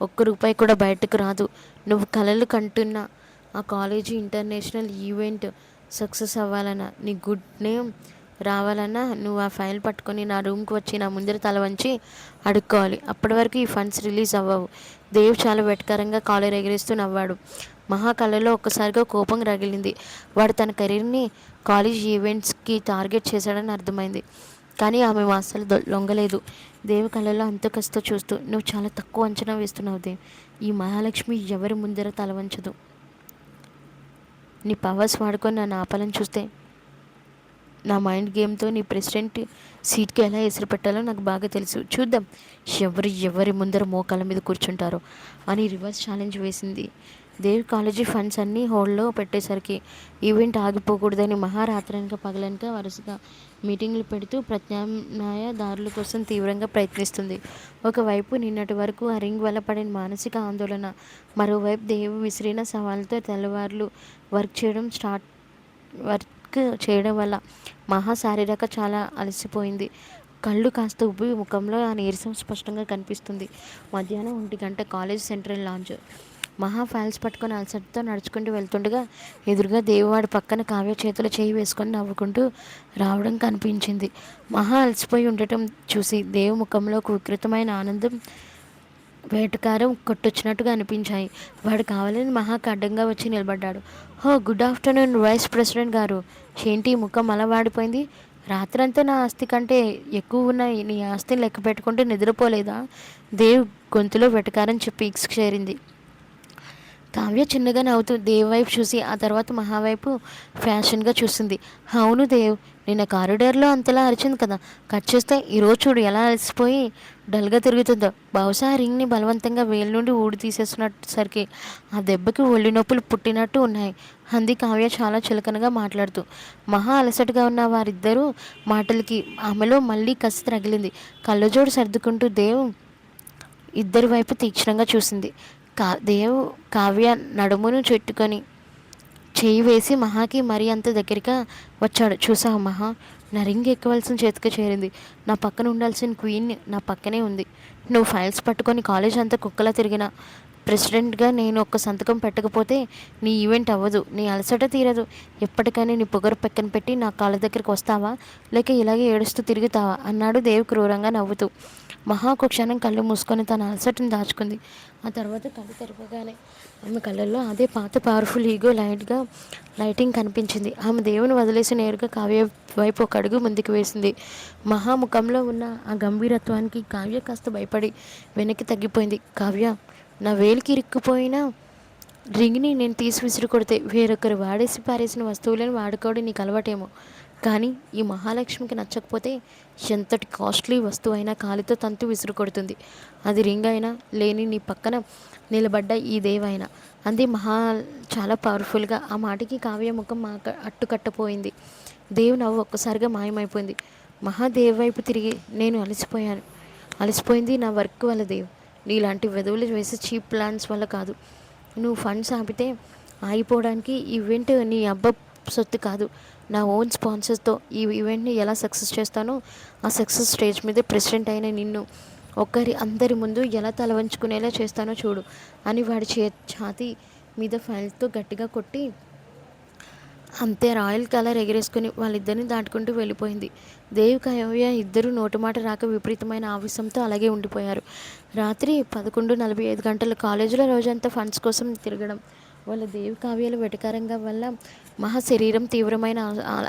Speaker 1: ₹1 కూడా బయటకు రాదు. నువ్వు కలలు కంటున్న ఆ కాలేజీ ఇంటర్నేషనల్ ఈవెంట్ సక్సెస్ అవ్వాలన్నా, నీ గుడ్ నేమ్ రావాలన్నా నువ్వు ఆ ఫైల్ పట్టుకొని నా రూమ్కి వచ్చి నా ముందర తల వంచి అడుక్కోవాలి. అప్పటి వరకు ఈ ఫండ్స్ రిలీజ్ అవ్వవు. దేవ్ చాలా వెటకారంగా కాలర్ ఎగిరేస్తూ నవ్వాడు. మహా కళ్ళలో ఒక్కసారిగా కోపం రగిలింది. వాడు తన కెరీర్ని కాలేజ్ ఈవెంట్స్కి టార్గెట్ చేశాడని అర్థమైంది. కానీ ఆమె అస్సలు లొంగలేదు. దేవి కళ్ళలో అంతకస్తో చూస్తూ, నువ్వు చాలా తక్కువ అంచనా వేస్తున్నావు దేవ్. ఈ మహాలక్ష్మి ఎవరి ముందర తల వంచదు. నీ పవర్స్ వాడుకొని నన్ను ఆపాలని చూస్తే నా మైండ్ గేమ్తో నీ ప్రెసిడెంట్ సీట్కి ఎలా ఎసురు పెట్టాలో నాకు బాగా తెలుసు. చూద్దాం ఎవరి ముందర మోకాళ్ళ మీద కూర్చుంటారో అని రివర్స్ ఛాలెంజ్ వేసింది. దేవ్ కాలేజీ ఫండ్స్ అన్నీ హోల్డ్లో పెట్టేసరికి ఈవెంట్ ఆగిపోకూడదని మహారాత్రనక పగలనక వరుసగా మీటింగ్లు పెడుతూ ప్రత్యామ్నాయ దారుల కోసం తీవ్రంగా ప్రయత్నిస్తుంది. ఒకవైపు నిన్నటి వరకు ఆ రింగ్ వల్ల పడిన మానసిక ఆందోళన, మరోవైపు దేవ్ విసిరిన సవాళ్ళతో తెల్లవార్లు వర్క్ చేయడం వల్ల మహా శారీరక చాలా అలసిపోయింది. కళ్ళు కాస్త ఉబ్బి ముఖంలో ఆ నీరసం స్పష్టంగా కనిపిస్తుంది. మధ్యాహ్నం 1 గంట కాలేజ్ సెంట్రల్ లాంజ్. మహా ఫైల్స్ పట్టుకొని అలసటతో నడుచుకుంటూ వెళ్తుండగా ఎదురుగా దేవవాడి పక్కన కావ్య చేతులు చేయి వేసుకొని నవ్వుకుంటూ రావడం కనిపించింది. మహా అలసిపోయి ఉండటం చూసి దేవ్ ముఖంలో ఒక వికృతమైన ఆనందం, వేటకారం కొట్టొచ్చినట్టుగా అనిపించాయి. వాడు కావాలని మహాకి అడ్డంగా వచ్చి నిలబడ్డాడు. గుడ్ ఆఫ్టర్నూన్ వైస్ ప్రెసిడెంట్ గారు. ఏంటి ముఖం అలా వాడిపోయింది? రాత్రంతా నా ఆస్తి కంటే ఎక్కువ ఉన్న నీ ఆస్తిని లెక్క పెట్టుకుంటే నిద్రపోలేదా? దేవ్ గొంతులో వెటకారం చెప్పి చేరింది. కావ్య చిన్నగా నవ్వుతూ దేవ్ వైపు చూసి ఆ తర్వాత మహావైపు ఫ్యాషన్గా చూసింది. అవును దేవ్, నిన్న కారిడార్లో అంతలా అరిచింది కదా, కట్ చేస్తే ఈరోజు చూడు ఎలా అలసిపోయి డల్గా తిరుగుతుందో. బహుశా రింగ్ని బలవంతంగా వేలు నుండి ఊడి తీసేసినసరికి ఆ దెబ్బకి ఒళ్ళు నొప్పులు పుట్టినట్టు ఉన్నాయి అంది కావ్య చాలా చులకనగా మాట్లాడుతూ. మహా అలసటగా ఉన్న వారిద్దరూ మాటలకి ఆమెలో మళ్ళీ కసి తగిలింది. కళ్ళజోడు సర్దుకుంటూ దేవ్ ఇద్దరి వైపు తీక్షణంగా చూసింది. దేవ్ కావ్య నడుమును చెట్టుకొని చేయి వేసి మహాకి మరీ అంత దగ్గరగా వచ్చాడు. చూసావు మహా, నా రింగ్ ఎక్కవలసిన చేతికి చేరింది. నా పక్కన ఉండాల్సిన క్వీన్ నా పక్కనే ఉంది. నువ్వు ఫైల్స్ పట్టుకొని కాలేజ్ అంతా కుక్కలా తిరిగిన ప్రెసిడెంట్గా నేను ఒక్క సంతకం పెట్టకపోతే నీ ఈవెంట్ అవ్వదు, నీ అలసట తీరదు. ఎప్పటికైనా నీ పొగరు పక్కన పెట్టి నా కాళ్ళ దగ్గరికి వస్తావా, లేక ఇలాగే ఏడుస్తూ తిరుగుతావా అన్నాడు దేవ్ క్రూరంగా నవ్వుతూ. మహా ఒక క్షణం కళ్ళు మూసుకొని తన అలసటను దాచుకుంది. ఆ తర్వాత కళ్ళు తెరవగానే ఆమె కళ్ళల్లో అదే పాత పవర్ఫుల్ ఈగో లైటింగ్ కనిపించింది. ఆమె దేవుని వదిలేసి నేరుగా కావ్య వైపు ఒక అడుగు ముందుకు వేసింది. మహా ముఖంలో ఉన్న ఆ గంభీరత్వానికి కావ్య కాస్త భయపడి వెనక్కి తగ్గిపోయింది. కావ్య, నా వేలికి ఇరుక్కుపోయిన రింగ్ని నేను తీసి విసిరి కొడితే వేరొకరు వాడేసి పారేసిన వస్తువులను వాడుకోవడం నీకు అలవాటేమో, కానీ ఈ మహాలక్ష్మికి నచ్చకపోతే ఎంతటి కాస్ట్లీ వస్తువు అయినా కాలితో తంతు విసురు కొడుతుంది. అది రింగ్ అయినా లేని నీ పక్కన నిలబడ్డ ఈ దేవైనా, అంది మహా చాలా పవర్ఫుల్గా. ఆ మాటకి కావ్య ముఖం అట్టుకట్టపోయింది. దేవ్ నవ్వు ఒక్కసారిగా మాయమైపోయింది. మహాదేవ్ వైపు తిరిగి, నేను అలసిపోయింది నా వర్క్ వల్ల దేవ్, నీలాంటి వెధవులు వేసే చీప్ ప్లాన్స్ వల్ల కాదు. నువ్వు ఫండ్స్ ఆపితే ఆగిపోవడానికి ఈవెంట్ నీ అబ్బ సొత్తు కాదు, నా ఓన్ స్పాన్సర్స్తో ఈ ఈవెంట్ని ఎలా సక్సెస్ చేస్తానో, ఆ సక్సెస్ స్టేజ్ మీద ప్రెసిడెంట్ అయిన నిన్ను అందరి ముందు ఎలా తలవంచుకునేలా చేస్తానో చూడు అని వాడి ఛాతీ మీద ఫైల్తో గట్టిగా కొట్టి అంతే రాయల్ కలర్ ఎగరేసుకుని వాళ్ళిద్దరిని దాటుకుంటూ వెళ్ళిపోయింది. దేవ్ కావ్య ఇద్దరు నోటుమాట రాక విపరీతమైన ఆవేశంతో అలాగే ఉండిపోయారు. రాత్రి 11:45 గంటల కాలేజీలో రోజంతా ఫండ్స్ కోసం తిరగడం వాళ్ళ దేవ్ కావ్యాలు వెటకారంగా వల్ల మహా శరీరం తీవ్రమైన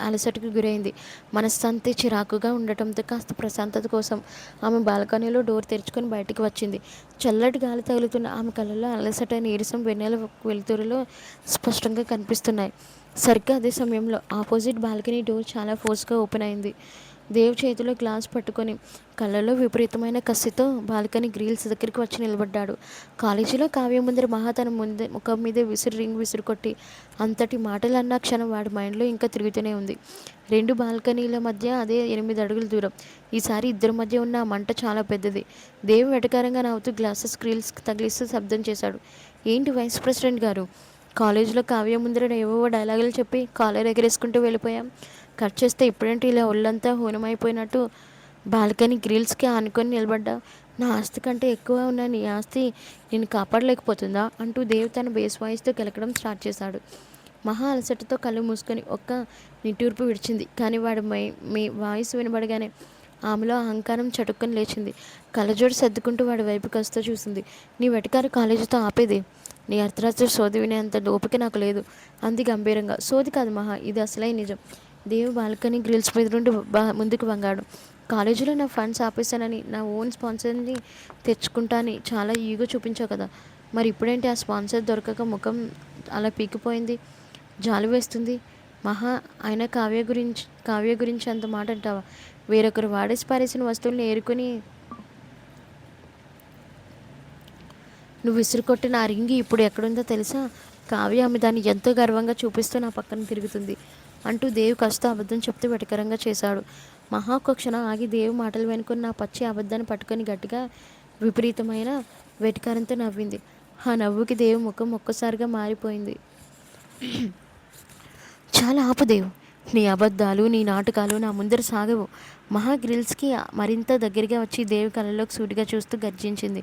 Speaker 1: అలసటకు గురైంది. మనశ్శాంతి చిరాకుగా ఉండటంతో కాస్త ప్రశాంతత కోసం ఆమె బాల్కనీలో డోర్ తెరుచుకొని బయటికి వచ్చింది. చల్లటి గాలి తగులుతున్న ఆమె కళ్ళలో అలసట, నీరసం వెన్నెల వెలుతురులో స్పష్టంగా కనిపిస్తున్నాయి. సరిగ్గా అదే సమయంలో ఆపోజిట్ బాల్కనీ డోర్ చాలా ఫోర్స్గా ఓపెన్ అయింది. దేవ్ చేతిలో గ్లాస్ పట్టుకొని కళ్ళలో విపరీతమైన కసితో బాల్కనీ గ్రిల్స్ దగ్గరికి వచ్చి నిలబడ్డాడు. కాలేజీలో కావ్య ముందర మహా తన ముఖం మీద రింగ్ విసురు కొట్టి అంతటి మాటలన్న క్షణం వాడి మైండ్లో ఇంకా తిరుగుతూనే ఉంది. 2 బాల్కనీల మధ్య అదే 8 అడుగుల దూరం. ఈసారి ఇద్దరి మధ్య ఉన్న మంట చాలా పెద్దది. దేవ్ వెటకారంగా నవ్వుతూ గ్లాసెస్ గ్రిల్స్ తగిలిస్తూ శబ్దం చేశాడు. ఏంటి వైస్ ప్రెసిడెంట్ గారు, కాలేజీలో కావ్య ముందర ఏవో డైలాగులు చెప్పి కాలర్ ఎగరేసుకుంటూ వెళ్ళిపోయాం. కట్ చేస్తే ఇప్పుడేంటి ఇలా ఒళ్ళంతా హోనమైపోయినట్టు బాల్కనీ గ్రిల్స్కి ఆనుకొని నిలబడ్డా? నా ఆస్తి కంటే ఎక్కువ ఉన్న నీ ఆస్తి నేను కాపాడలేకపోతుందా అంటూ దేవ్ తన బేస్ వాయిస్తో కెలకడం స్టార్ట్ చేశాడు. మహా అలసటతో కళ్ళు మూసుకొని ఒక్క నిట్టూర్పు విడిచింది. కానీ వాడి మీ వాయిస్ వినబడగానే ఆమెలో అహంకారం చటుక్కుని లేచింది. కళ్ళజోడు సర్దుకుంటూ వాడి వైపుకి వస్తూ చూసింది. నీ వెటకారు కాలేజీతో ఆపేది, నీ అర్ధరాత్రి సోది వినేంత ఓపిక నాకు లేదు అంది గంభీరంగా. సోది కాదు మహా, ఇది అసలే నిజం. దేవ్ బాల్కనీ గ్రిల్స్ మీద నుండి ముందుకు వంగాడు. కాలేజీలో నా ఫండ్స్ ఆపేశానని, నా ఓన్ స్పాన్సర్ని తెచ్చుకుంటాని చాలా ఈగో చూపించావు కదా, మరి ఇప్పుడేంటి ఆ స్పాన్సర్ దొరకక ముఖం అలా పీకిపోయింది? జాలి వేస్తుంది మహా. అయినా కావ్య గురించి అంత మాట అంటావా? వేరొకరు వాడేసి పారేసిన వస్తువుల్ని ఏరుకొని నువ్వు విసురుకొట్టిన ఆ రింగి ఇప్పుడు ఎక్కడుందో తెలుసా? కావ్య ఆమె దాన్ని ఎంతో గర్వంగా చూపిస్తూ నా పక్కన తిరుగుతుంది అంటూ దేవ్ కాస్త అబద్ధం చెప్తూ వెటకరంగా చేశాడు. మహా ఒక క్షణం ఆగి దేవ్ మాటలు వెనుకొని నా పచ్చి అబద్ధాన్ని పట్టుకొని గట్టిగా విపరీతమైన వెటకారంతో నవ్వింది. ఆ నవ్వుకి దేవ్ ముఖం ఒక్కసారిగా మారిపోయింది. చాలా ఆపు దేవ్, నీ అబద్ధాలు, నీ నాటకాలు నా ముందర సాగవు. మహా గ్రిల్స్కి మరింత దగ్గరగా వచ్చి దేవి కళ్ళలోకి సూటిగా చూస్తూ గర్జించింది.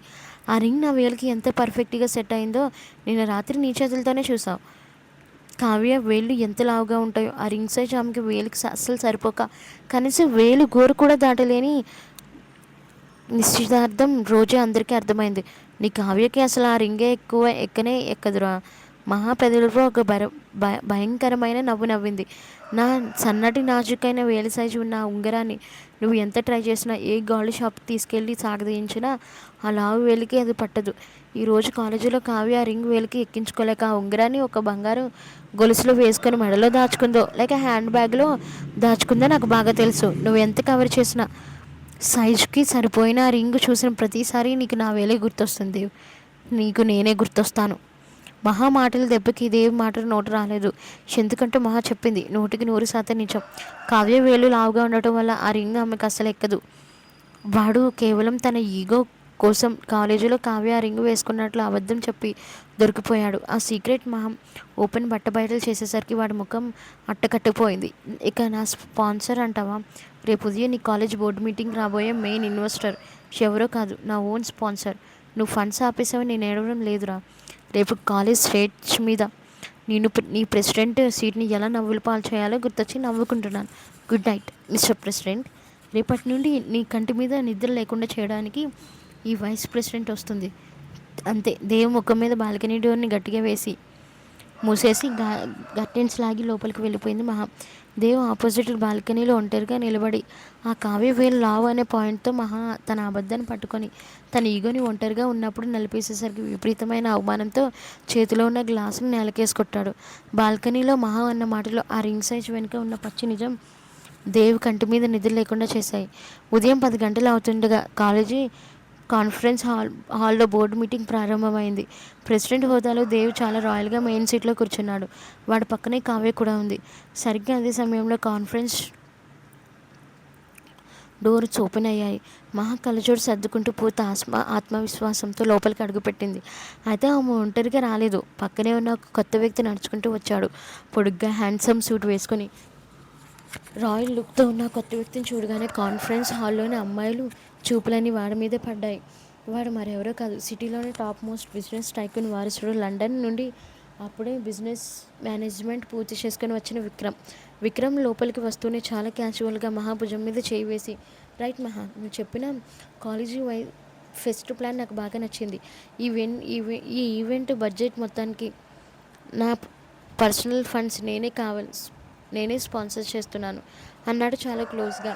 Speaker 1: ఆ రింగ్ నా వేలుకి ఎంత పర్ఫెక్ట్గా సెట్ అయిందో నిన్న రాత్రి నీ చేతులతోనే చూసావు. కావ్య వేళ్ళు ఎంత లావుగా ఉంటాయో, ఆ రింగ్ సైజ్ ఆమెకి వేలుకి అస్సలు సరిపోక కనీసం వేలు గోరు కూడా దాటలేని నిశ్చితార్థం రోజే అందరికీ అర్థమైంది. నీ కావ్యకి అసలు ఆ రింగే ఎక్కనే ఎక్కదురా. మహాపెదలతో ఒక భయంకరమైన నవ్వు నవ్వింది. నా సన్నటి నాజుకైన వేలి సైజు ఉన్న ఉంగరాన్ని నువ్వు ఎంత ట్రై చేసినా, ఏ గోల్డ్ షాప్కి తీసుకెళ్ళి సాగదీయించినా ఆ లావు వేలికి అది పట్టదు. ఈరోజు కాలేజీలో కావ్య రింగ్ వేలికి ఎక్కించుకోలేక ఆ ఉంగరాన్ని ఒక బంగారు గొలుసులో వేసుకొని మెడలో దాచుకుందో లేక హ్యాండ్ బ్యాగ్లో దాచుకుందో నాకు బాగా తెలుసు. నువ్వు ఎంత కవర్ చేసినా సైజుకి సరిపోయిన రింగ్ చూసిన ప్రతిసారి నీకు నా వేలే గుర్తొస్తుంది. నీకు నేనే గుర్తొస్తాను. మహా మాటల దెబ్బకి దేవి మాటలు నోటు రాలేదు. ఎందుకంటే మహా చెప్పింది 100% నిజం. కావ్య వేలు లావుగా ఉండటం వల్ల ఆ రింగ్ ఆమెకు అసలు ఎక్కదు. వాడు కేవలం తన ఈగో కోసం కాలేజీలో కావ్య ఆ రింగ్ వేసుకున్నట్లు అబద్ధం చెప్పి దొరికిపోయాడు. ఆ సీక్రెట్ మహా ఓపెన్ బట్టబయటలు చేసేసరికి వాడి ముఖం అట్టకట్టిపోయింది. ఇక నా స్పాన్సర్ అంటావా? రేపు ఉదయం నీ కాలేజ్ బోర్డు మీటింగ్ రాబోయే మెయిన్ ఇన్వెస్టర్ ఎవరో కాదు, నా ఓన్ స్పాన్సర్. నువ్వు ఫండ్స్ ఆపేసావు, నేను ఏడవడం లేదురా. రేపు కాలేజ్ స్టేజ్ మీద నీ ప్రెసిడెంట్ సీట్ని ఎలా నవ్వులు పాలు చేయాలో గుర్తొచ్చి నవ్వుకుంటున్నాను. గుడ్ నైట్ మిస్టర్ ప్రెసిడెంట్ రేపటి నుండి నీ కంటి మీద నిద్ర లేకుండా చేయడానికి ఈ వైస్ ప్రెసిడెంట్ వస్తుంది. అంతే, దేవు ముఖం మీద బాల్కనీ డోర్ని గట్టిగా వేసి మూసేసి గర్టెన్స్ లాగి లోపలికి వెళ్ళిపోయింది మహా. దేవ్ ఆపోజిట్ బాల్కనీలో ఒంటరిగా నిలబడి ఆ కావ్య వేలు లావు అనే పాయింట్తో మహా తన అబద్ధాన్ని పట్టుకొని తన ఈగోని ఒంటరిగా ఉన్నప్పుడు నలిపేసేసరికి విపరీతమైన అవమానంతో చేతిలో ఉన్న గ్లాసును నేలకేసి కొట్టాడు. బాల్కనీలో మహా అన్న మాటలో ఆ రింగ్ సైజ్ వెనుక ఉన్న పచ్చి నిజం దేవ్ కంటి మీద నిద్ర లేకుండా చేశాయి. ఉదయం 10 గంటలు అవుతుండగా కాలేజీ కాన్ఫరెన్స్ హాల్లో బోర్డు మీటింగ్ ప్రారంభమైంది. ప్రెసిడెంట్ హోదాలో దేవ్ చాలా రాయల్గా మెయిన్ సీట్లో కూర్చున్నాడు. వాడి పక్కనే కావ్య కూడా ఉంది. సరిగ్గా అదే సమయంలో కాన్ఫరెన్స్ డోర్స్ ఓపెన్ అయ్యాయి. మహా కళ్ళజోడు సర్దుకుంటూ పూర్తి ఆత్మవిశ్వాసంతో లోపలికి అడుగుపెట్టింది. అయితే ఆమె ఒంటరిగా రాలేదు. పక్కనే ఉన్న ఒక కొత్త వ్యక్తి నడుచుకుంటూ వచ్చాడు. పొడుగ్గా హ్యాండ్సమ్ సూట్ వేసుకుని రాయల్ లుక్తో ఉన్న కొత్త వ్యక్తిని చూడగానే కాన్ఫరెన్స్ హాల్లోని అమ్మాయిలు చూపులన్నీ వాడి మీదే పడ్డాయి. వాడు మరెవరో కాదు, సిటీలోని టాప్ మోస్ట్ బిజినెస్ టైకూన్ వారసుడు, లండన్ నుండి అప్పుడే బిజినెస్ మేనేజ్మెంట్ పూర్తి చేసుకుని వచ్చిన విక్రమ్. విక్రమ్ లోపలికి వస్తూనే చాలా క్యాజువల్గా మహా భుజం మీద చేయి వేసి, రైట్ మహా, నువ్వు చెప్పిన కాలేజీ ఫెస్ట్ ప్లాన్ నాకు బాగా నచ్చింది. ఈ ఈవెంట్ బడ్జెట్ మొత్తానికి నా పర్సనల్ ఫండ్స్ నేనే స్పాన్సర్ చేస్తున్నాను అన్నాడు చాలా క్లోజ్గా.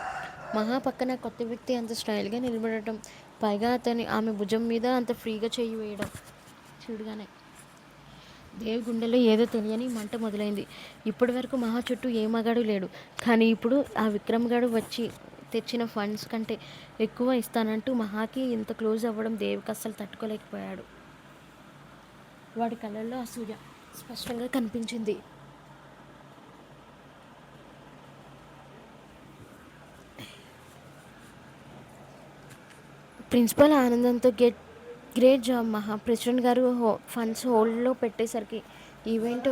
Speaker 1: మహా పక్కన కొత్త వ్యక్తి అంత స్టైల్గా నిలబడటం, పైగా ఆమె భుజం మీద అంత ఫ్రీగా చేయి వేయడం చూడగానే దేవ్ గుండెలో ఏదో తెలియని మంట మొదలైంది. ఇప్పటి వరకు మహా చుట్టూ ఏ మగాడు లేడు, కానీ ఇప్పుడు ఆ విక్రమ్ గాడు వచ్చి తెచ్చిన ఫండ్స్ కంటే ఎక్కువ ఇస్తానంటూ మహాకి ఇంత క్లోజ్ అవ్వడం దేవ్కి అస్సలు తట్టుకోలేకపోయాడు. వాడి కళ్ళల్లో అసూయ స్పష్టంగా కనిపించింది. ప్రిన్సిపల్ ఆనందంతో గ్రేట్ జాబ్ మహా, ప్రెసిడెంట్ గారు ఫండ్స్ హోల్డ్లో పెట్టేసరికి ఈవెంట్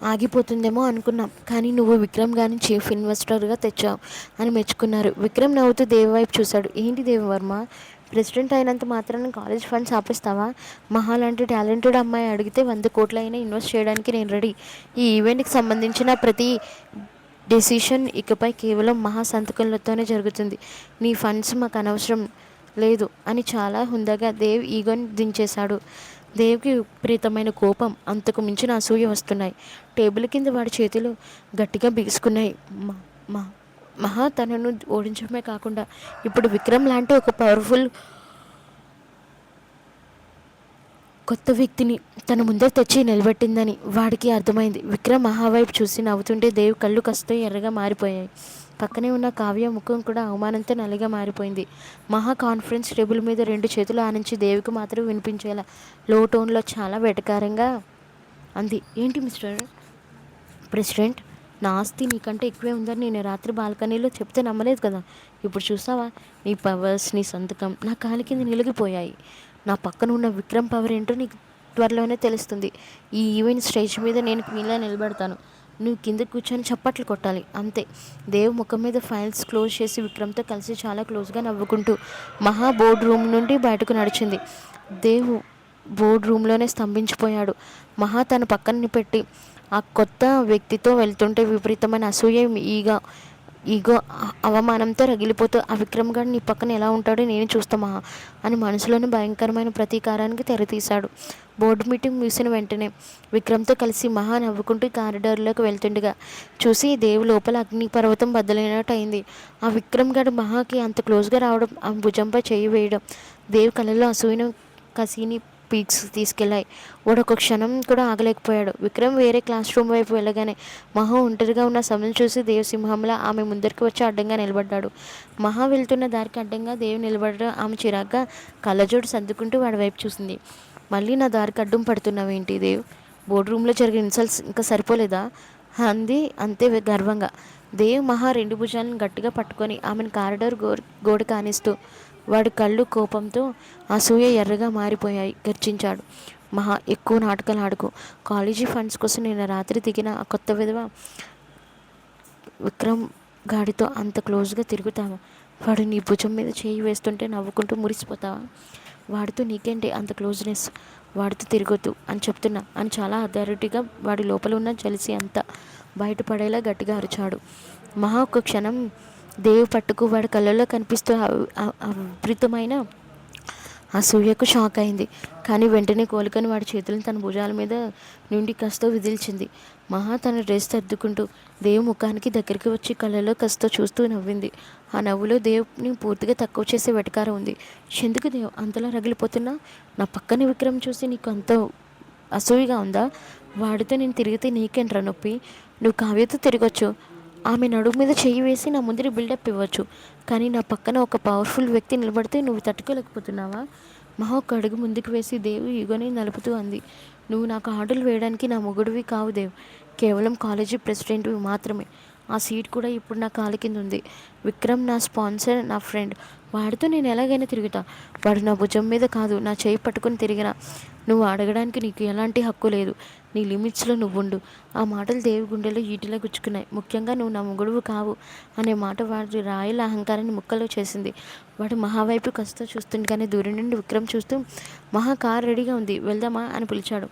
Speaker 1: ఆగిపోతుందేమో అనుకున్నాం, కానీ నువ్వు విక్రమ్ గారిని చీఫ్ ఇన్వెస్టర్గా తెచ్చావు అని మెచ్చుకున్నారు. విక్రమ్ నవ్వుతూ దేవ్ వైపు చూశాడు. ఏంటి దేవవర్మ, ప్రెసిడెంట్ అయినంత మాత్రాన కాలేజ్ ఫండ్స్ ఆపేస్తావా? మహా లాంటి టాలెంటెడ్ అమ్మాయి అడిగితే 100 కోట్లైనా ఇన్వెస్ట్ చేయడానికి నేను రెడీ. ఈ ఈవెంట్కి సంబంధించిన ప్రతి డెసిషన్ ఇకపై కేవలం మహా సంతకంలతోనే జరుగుతుంది. నీ ఫండ్స్ మాకు అనవసరం లేదు అని చాలా హుందాగా దేవ్ ఈగోని దించేశాడు. దేవ్కి విపరీతమైన కోపం, అంతకు మించిన అసూయ వస్తున్నాయి. టేబుల్ కింద వాడి చేతులు గట్టిగా బిగుసుకున్నాయి. మహా తనను ఓడించడమే కాకుండా ఇప్పుడు విక్రమ్ లాంటి ఒక పవర్ఫుల్ కొత్త వ్యక్తిని తన ముందర తెచ్చి నిలబెట్టిందని వాడికి అర్థమైంది. విక్రమ్ మహావైపు చూసి నవ్వుతుంటే దేవ్ కళ్ళు కస్తూ ఎర్రగా మారిపోయాయి. పక్కనే ఉన్న కావ్య ముఖం కూడా అవమానంతో నల్లగా మారిపోయింది. మహా కాన్ఫరెన్స్ టేబుల్ మీద 2 చేతులు ఆనించి దేవికి మాత్రం వినిపించేలా లో టోన్లో చాలా వెటకారంగా అంది. ఏంటి మిస్టర్ ప్రెసిడెంట్, నా ఆస్తి నీకంటే ఎక్కువే ఉందని నేను రాత్రి బాల్కనీలో చెప్తే నమ్మలేదు కదా. ఇప్పుడు చూసావా, నీ పవర్స్, నీ సంతకం నా కాలి కింద నిలిగిపోయాయి. నా పక్కన ఉన్న విక్రమ్ పవర్ ఏంటో నీకు త్వరలోనే తెలుస్తుంది. ఈ ఈవెంట్ స్టేజ్ మీద నేను క్వీన్లా నిలబడతాను. నువ్వు కింద కూర్చొని చప్పట్లు కొట్టాలి, అంతే. దేవ్ ముఖం మీద ఫైల్స్ క్లోజ్ చేసి విక్రమ్తో కలిసి చాలా క్లోజ్గా నవ్వుకుంటూ మహా బోర్డ్ రూమ్ నుండి బయటకు నడిచింది. దేవ్ బోర్డ్ రూమ్లోనే స్తంభించిపోయాడు. మహా తన పక్కన పెట్టి ఆ కొత్త వ్యక్తితో వెళ్తుంటే విపరీతమైన అసూయ, ఈగో అవమానంతో రగిలిపోతూ, ఆ విక్రమ్ గారు నీ పక్కన ఎలా ఉంటాడో నేను చూస్తామా అని మనసులోని భయంకరమైన ప్రతీకారానికి తెరతీశాడు. బోర్డు మీటింగ్ ముగిసిన వెంటనే విక్రమ్తో కలిసి మహా నవ్వుకుంటూ కారిడార్లోకి వెళ్తుండగా చూసి దేవు లోపల అగ్నిపర్వతం బద్దలైనట్టు అయింది. ఆ విక్రమ్ గారు మహాకి అంత క్లోజ్గా రావడం, ఆ భుజంపై చేయి వేయడం దేవు కళ్ళలో అసూయను కసిని పీక్స్ తీసుకెళ్లాయి. వాడు ఒక క్షణం కూడా ఆగలేకపోయాడు. విక్రమ్ వేరే క్లాస్ రూమ్ వైపు వెళ్ళగానే మహా ఒంటరిగా ఉన్న సమయం చూసి దేవ్ సింహంలా ఆమె ముందరికి వచ్చి అడ్డంగా నిలబడ్డాడు. మహా వెళ్తున్న దారికి అడ్డంగా దేవ్ నిలబడడం ఆమె చిరాగ్గా కళ్ళజోడు సర్దుకుంటూ వాడి వైపు చూసింది. మళ్ళీ నా దారికి అడ్డం పడుతున్నావేంటి దేవ్? బోర్డు రూమ్లో జరిగిన ఇన్సల్ట్స్ ఇంకా సరిపోలేదా అంది అంతే గర్వంగా. దేవ్ మహా 2 భుజాలను గట్టిగా పట్టుకొని ఆమెను కారిడార్ గోడ కానిస్తూ వాడి కళ్ళు కోపంతో అసూయ ఎర్రగా మారిపోయాయి. గర్జించాడు. మహా, ఎక్కువ నాటకాలు ఆడుకో. కాలేజీ ఫండ్స్ కోసం నేను రాత్రి దిగిన ఆ కొత్త విధవ విక్రమ్ గాడితో అంత క్లోజ్గా తిరుగుతావా? వాడు నీ భుజం మీద చేయి వేస్తుంటే నవ్వుకుంటూ మురిసిపోతావా? వాడితో నీకేంటి అంత క్లోజ్నెస్? వాడితో తిరగొద్దు అని చెప్తున్నా అని చాలా అథారిటీగా వాడి లోపల ఉన్న జలిసి అంతా బయటపడేలా గట్టిగా అరిచాడు. మహా ఒక్క క్షణం దేవు పట్టుకు వాడి కళ్ళల్లో కనిపిస్తూ అవిపరీతమైన అసూయకు షాక్ అయింది. కానీ వెంటనే కోలుకొని వాడి చేతులను తన భుజాల మీద నుండి కస్తో విదిల్చింది. మహా తన డ్రెస్ సర్దుకుంటూ దేవు ముఖానికి దగ్గరికి వచ్చి కళ్ళలో కస్తో చూస్తూ నవ్వింది. ఆ నవ్వులో దేవుని పూర్తిగా తక్కువ చేసే వెటకారం ఉంది. ఎందుకు దేవు అంతలా రగిలిపోతున్నా? నా పక్కన విక్రమ్ చూసి నీకు అంత అసూయగా ఉందా? వాడితో నేను తిరిగితే నీకేంట్రా నొప్పి? నువ్వు కావ్యతో తిరగొచ్చు, ఆమె నడుము మీద చెయ్యి వేసి నా ముందర బిల్డప్ ఇవ్వచ్చు, కానీ నా పక్కన ఒక పవర్ఫుల్ వ్యక్తి నిలబడితే నువ్వు తట్టుకోలేకపోతున్నావా? మహా ఒక అడుగు ముందుకు వేసి దేవు ఈగోని నలుపుతూ అంది. నువ్వు నాకు ఆర్డర్లు వేయడానికి నా మొగుడివి కావు దేవ్, కేవలం కాలేజీ ప్రెసిడెంట్వి మాత్రమే. ఆ సీట్ కూడా ఇప్పుడు నా కాలు కింద ఉంది. విక్రమ్ నా స్పాన్సర్, నా ఫ్రెండ్. వాడితో నేను ఎలాగైనా తిరుగుతా. వాడు నా భుజం మీద కాదు, నా చేయి పట్టుకుని తిరిగినా నువ్వు అడగడానికి నీకు ఎలాంటి హక్కు లేదు. నీ లిమిట్స్లో నువ్వుండు. ఆ మాటలు దేవి గుండెలో ఈటిలా గుచ్చుకున్నాయి. ముఖ్యంగా నువ్వు నా మొగుడువు కావు అనే మాట వాడి రాయల అహంకారాన్ని ముక్కలో చేసింది. వాడు మహావైపు కసితో చూస్తుండగానే దూరం నుండి విక్రమ్ చూస్తూ మహా కార్ రెడీగా ఉంది, వెళ్దామా అని పిలిచాడు.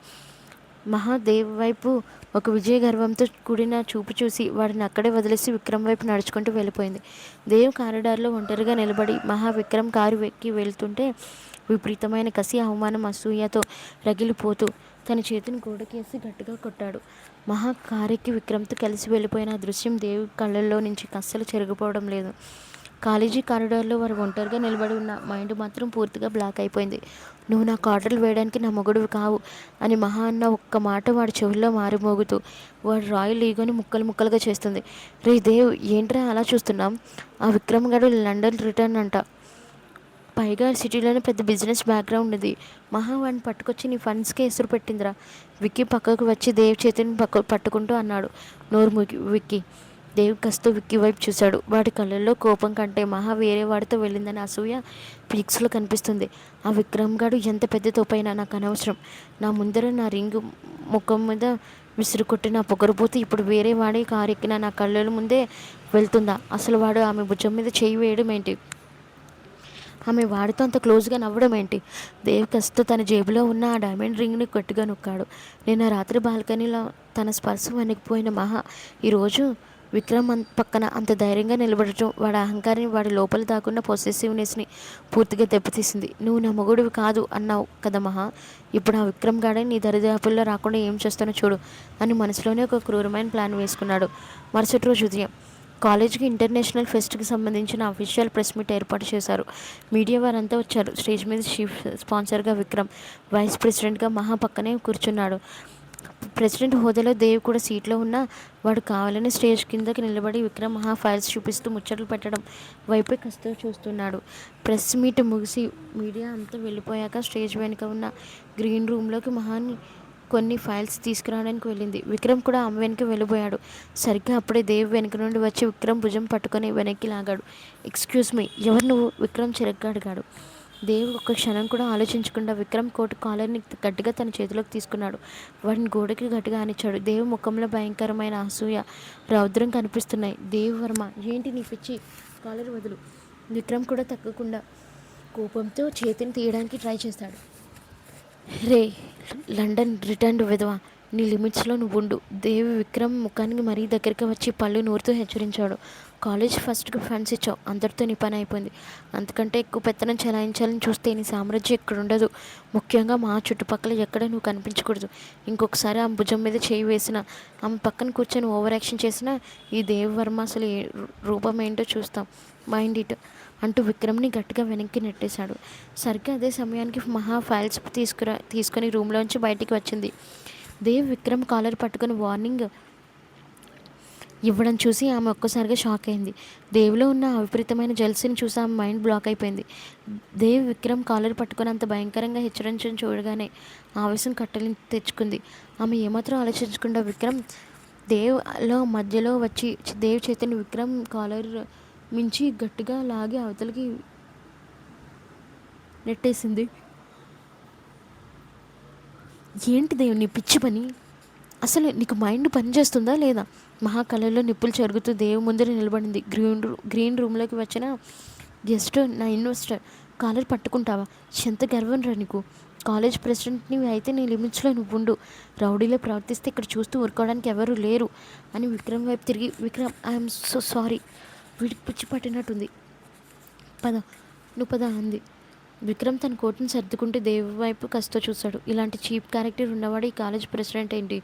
Speaker 1: మహాదేవ్ వైపు ఒక విజయ గర్వంతో కూడిన చూపు చూసి వాడిని అక్కడే వదిలేసి విక్రమ్ వైపు నడుచుకుంటూ వెళ్ళిపోయింది. దేవ్ కారిడార్లో ఒంటరిగా నిలబడి విక్రమ్ కారు ఎక్కి వెళ్తుంటే విపరీతమైన కసి, అవమానం, అసూయతో రగిలిపోతూ తన చేతిని గోడకేసి గట్టిగా కొట్టాడు. కారెక్కి విక్రమ్తో కలిసి వెళ్ళిపోయిన ఆ దృశ్యం దేవ్ కళ్ళల్లో నుంచి కస్సలు చెరిగిపోవడం లేదు. కాలేజీ కారిడార్లో వారు ఒంటరిగా నిలబడి ఉన్న మైండ్ మాత్రం పూర్తిగా బ్లాక్ అయిపోయింది. నువ్వు నాకు ఆర్డర్లు వేయడానికి నా మొగుడువి కావు అని మహా అన్న ఒక్క మాట వాడి చెవుల్లో మారిమోగుతూ వాడు రాయల్ ఈగోని ముక్కలు ముక్కలుగా చేస్తుంది. రే దేవ్, ఏంట్రా అలా చూస్తున్నాం? ఆ విక్రమ్ గడు లండన్ రిటర్న్ అంట, పైగా సిటీలోనే పెద్ద బిజినెస్ బ్యాక్గ్రౌండ్ ఉంది. వాడిని పట్టుకొచ్చి నీ ఫండ్స్కే ఎసురు పెట్టిందిరా. విక్కీ పక్కకు వచ్చి దేవ్ చేతిని పట్టుకుంటూ అన్నాడు. నోరు విక్కీ. దేవ్ కస్తూ విక్కీ వైపు చూశాడు. వాడి కళ్ళల్లో కోపం కంటే వేరే వాడితో వెళ్ళిందని అసూయ పీక్స్లో కనిపిస్తుంది. ఆ విక్రమ్ గాడు ఎంత పెద్ద తోపైనా నాకు అనవసరం. నా ముందర నా రింగు ముఖం మీద విసురుకొట్టిన పొగరబోతు ఇప్పుడు వేరే వాడి కారు ఎక్కిన నా కళ్ళ ముందే వెళ్తుందా? అసలు వాడు ఆమె భుజం మీద చేయి వేయడం ఏంటి? ఆమె వాడితో అంత క్లోజ్గా నవ్వడం ఏంటి? దేవ్ కస్తో తన జేబులో ఉన్న ఆ డైమండ్ రింగ్ని గట్టిగా నొక్కాడు. నిన్న రాత్రి బాల్కనీలో తన స్పర్శ వణికిపోయిన ఈరోజు విక్రమ్ పక్కన అంత ధైర్యంగా నిలబడటం వాడి అహంకారాన్ని, వాడి లోపల దాకున్న పొసెసివ్నెస్ని పూర్తిగా దెబ్బతీసింది. నువ్వు నా మొగుడివి కాదు అన్నావు కదా ఇప్పుడు ఆ విక్రమ్ గాడే నీ దరిదాపుల్లో రాకుండా ఏం చేస్తానో చూడు అని మనసులోనే ఒక క్రూరమైన ప్లాన్ వేసుకున్నాడు. మరుసటి రోజు ఉదయం కాలేజీకి ఇంటర్నేషనల్ ఫెస్ట్కి సంబంధించిన అఫీషియల్ ప్రెస్ మీట్ ఏర్పాటు చేశారు. మీడియా వారంతా వచ్చారు. స్టేజ్ మీద చీఫ్ స్పాన్సర్గా విక్రమ్, వైస్ ప్రెసిడెంట్గా పక్కనే కూర్చున్నాడు. ప్రెసిడెంట్ హోదాలో దేవ్ కూడా సీట్లో ఉన్న వాడు కావాలని స్టేజ్ కిందకి నిలబడి విక్రమ్ ఫైల్స్ చూపిస్తూ ముచ్చట్లు పెట్టడం వైపే కస్తూ చూస్తున్నాడు. ప్రెస్ మీట్ ముగిసి మీడియా అంతా వెళ్ళిపోయాక స్టేజ్ వెనుక ఉన్న గ్రీన్ రూమ్లోకి కొన్ని ఫైల్స్ తీసుకురావడానికి వెళ్ళింది. విక్రమ్ కూడా ఆమె వెనక వెళ్ళిపోయాడు. సరిగ్గా అప్పుడే దేవ్ వెనక నుండి వచ్చి విక్రమ్ భుజం పట్టుకొని వెనక్కి లాగాడు. ఎక్స్క్యూజ్ మీ, ఎవరు నువ్వు? విక్రమ్ చిరగ్గా అడిగాడు. దేవ్ ఒక్క క్షణం కూడా ఆలోచించకుండా విక్రమ్ కోటు కాలర్ని గట్టిగా తన చేతిలోకి తీసుకున్నాడు. వాడిని గోడకి గట్టిగా ఆనిచ్చాడు. దేవ్ ముఖంలో భయంకరమైన అసూయ, రౌద్రం కనిపిస్తున్నాయి. దేవ్ వర్మ, ఏంటి నీ పిచ్చి? కాలర్ వదులు. విక్రమ్ కూడా తగ్గకుండా కోపంతో చేతిని తీయడానికి ట్రై చేశాడు. రే లండన్ రిటర్న్ విధవ, నీ లిమిట్స్లో నువ్వు ఉండు. దేవి విక్రమ్ ముఖానికి మరీ దగ్గరికి వచ్చి పళ్ళు నూరుతూ హెచ్చరించాడు. కాలేజ్ ఫస్ట్కి ఫండ్స్ ఇచ్చావు, అందరితో నీ పని అయిపోయింది. అంతకంటే ఎక్కువ పెత్తనం చెలాయించాలని చూస్తే నీ సామ్రాజ్యం ఇక్కడ ఉండదు. ముఖ్యంగా మా చుట్టుపక్కల ఎక్కడ నువ్వు కనిపించకూడదు. ఇంకొకసారి ఆమె భుజం మీద చేయి వేసిన, ఆమె పక్కన కూర్చొని ఓవర్ యాక్షన్ చేసిన ఈ దేవవర్మ అసలు రూపం ఏంటో చూస్తాం. మైండ్ ఇట్ అంటూ విక్రమ్ని గట్టిగా వెనక్కి నెట్టేశాడు. సరిగ్గా అదే సమయానికి ఫైల్స్ తీసుకొని రూమ్లోంచి బయటికి వచ్చింది. దేవ్ విక్రమ్ కాలర్ పట్టుకొని వార్నింగ్ ఇవ్వడం చూసి ఆమె ఒక్కసారిగా షాక్ అయింది. దేవ్లో ఉన్న విపరీతమైన జల్సీని చూసి ఆమె మైండ్ బ్లాక్ అయిపోయింది. దేవ్ విక్రమ్ కాలర్ పట్టుకొని అంత భయంకరంగా హెచ్చరించడం చూడగానే ఆవేశం కట్టలి తెచ్చుకుంది. ఆమె ఏమాత్రం ఆలోచించకుండా విక్రమ్ దేవ్లో మధ్యలో వచ్చి దేవ్ చేతిని విక్రమ్ కాలర్ మించి గట్టిగా లాగి అవతలికి నెట్టేసింది. ఏంటి దేవ్ నీ పిచ్చి పని? అసలు నీకు మైండ్ పనిచేస్తుందా లేదా? మహా కళ్ళల్లో నిప్పులు చెరుగుతూ దేవు ముందర నిలబడింది. గ్రీన్ రూమ్లోకి వచ్చిన గెస్ట్ నా ఇన్వెస్టర్ కాలర్ పట్టుకుంటావా? ఎంత గర్వం రా నీకు! కాలేజ్ ప్రెసిడెంట్ని అయితే నీ లిమిట్స్లో నువ్వు ఉండు. రౌడీలో ప్రవర్తిస్తే ఇక్కడ చూస్తూ ఊరుకోవడానికి ఎవరు లేరు అని విక్రమ్ వైపు తిరిగి, విక్రమ్ ఐఎమ్ సో సారీ. వీడికి పిచ్చి పట్టినట్టుంది. పద, నువ్వు పద అంది. విక్రమ్ తన కోటును సర్దుకుంటే దేవ్ వైపు కసితో చూశాడు. ఇలాంటి చీప్ క్యారెక్టర్ ఉన్నవాడు ఈ కాలేజ్ ప్రెసిడెంట్ ఏంటి?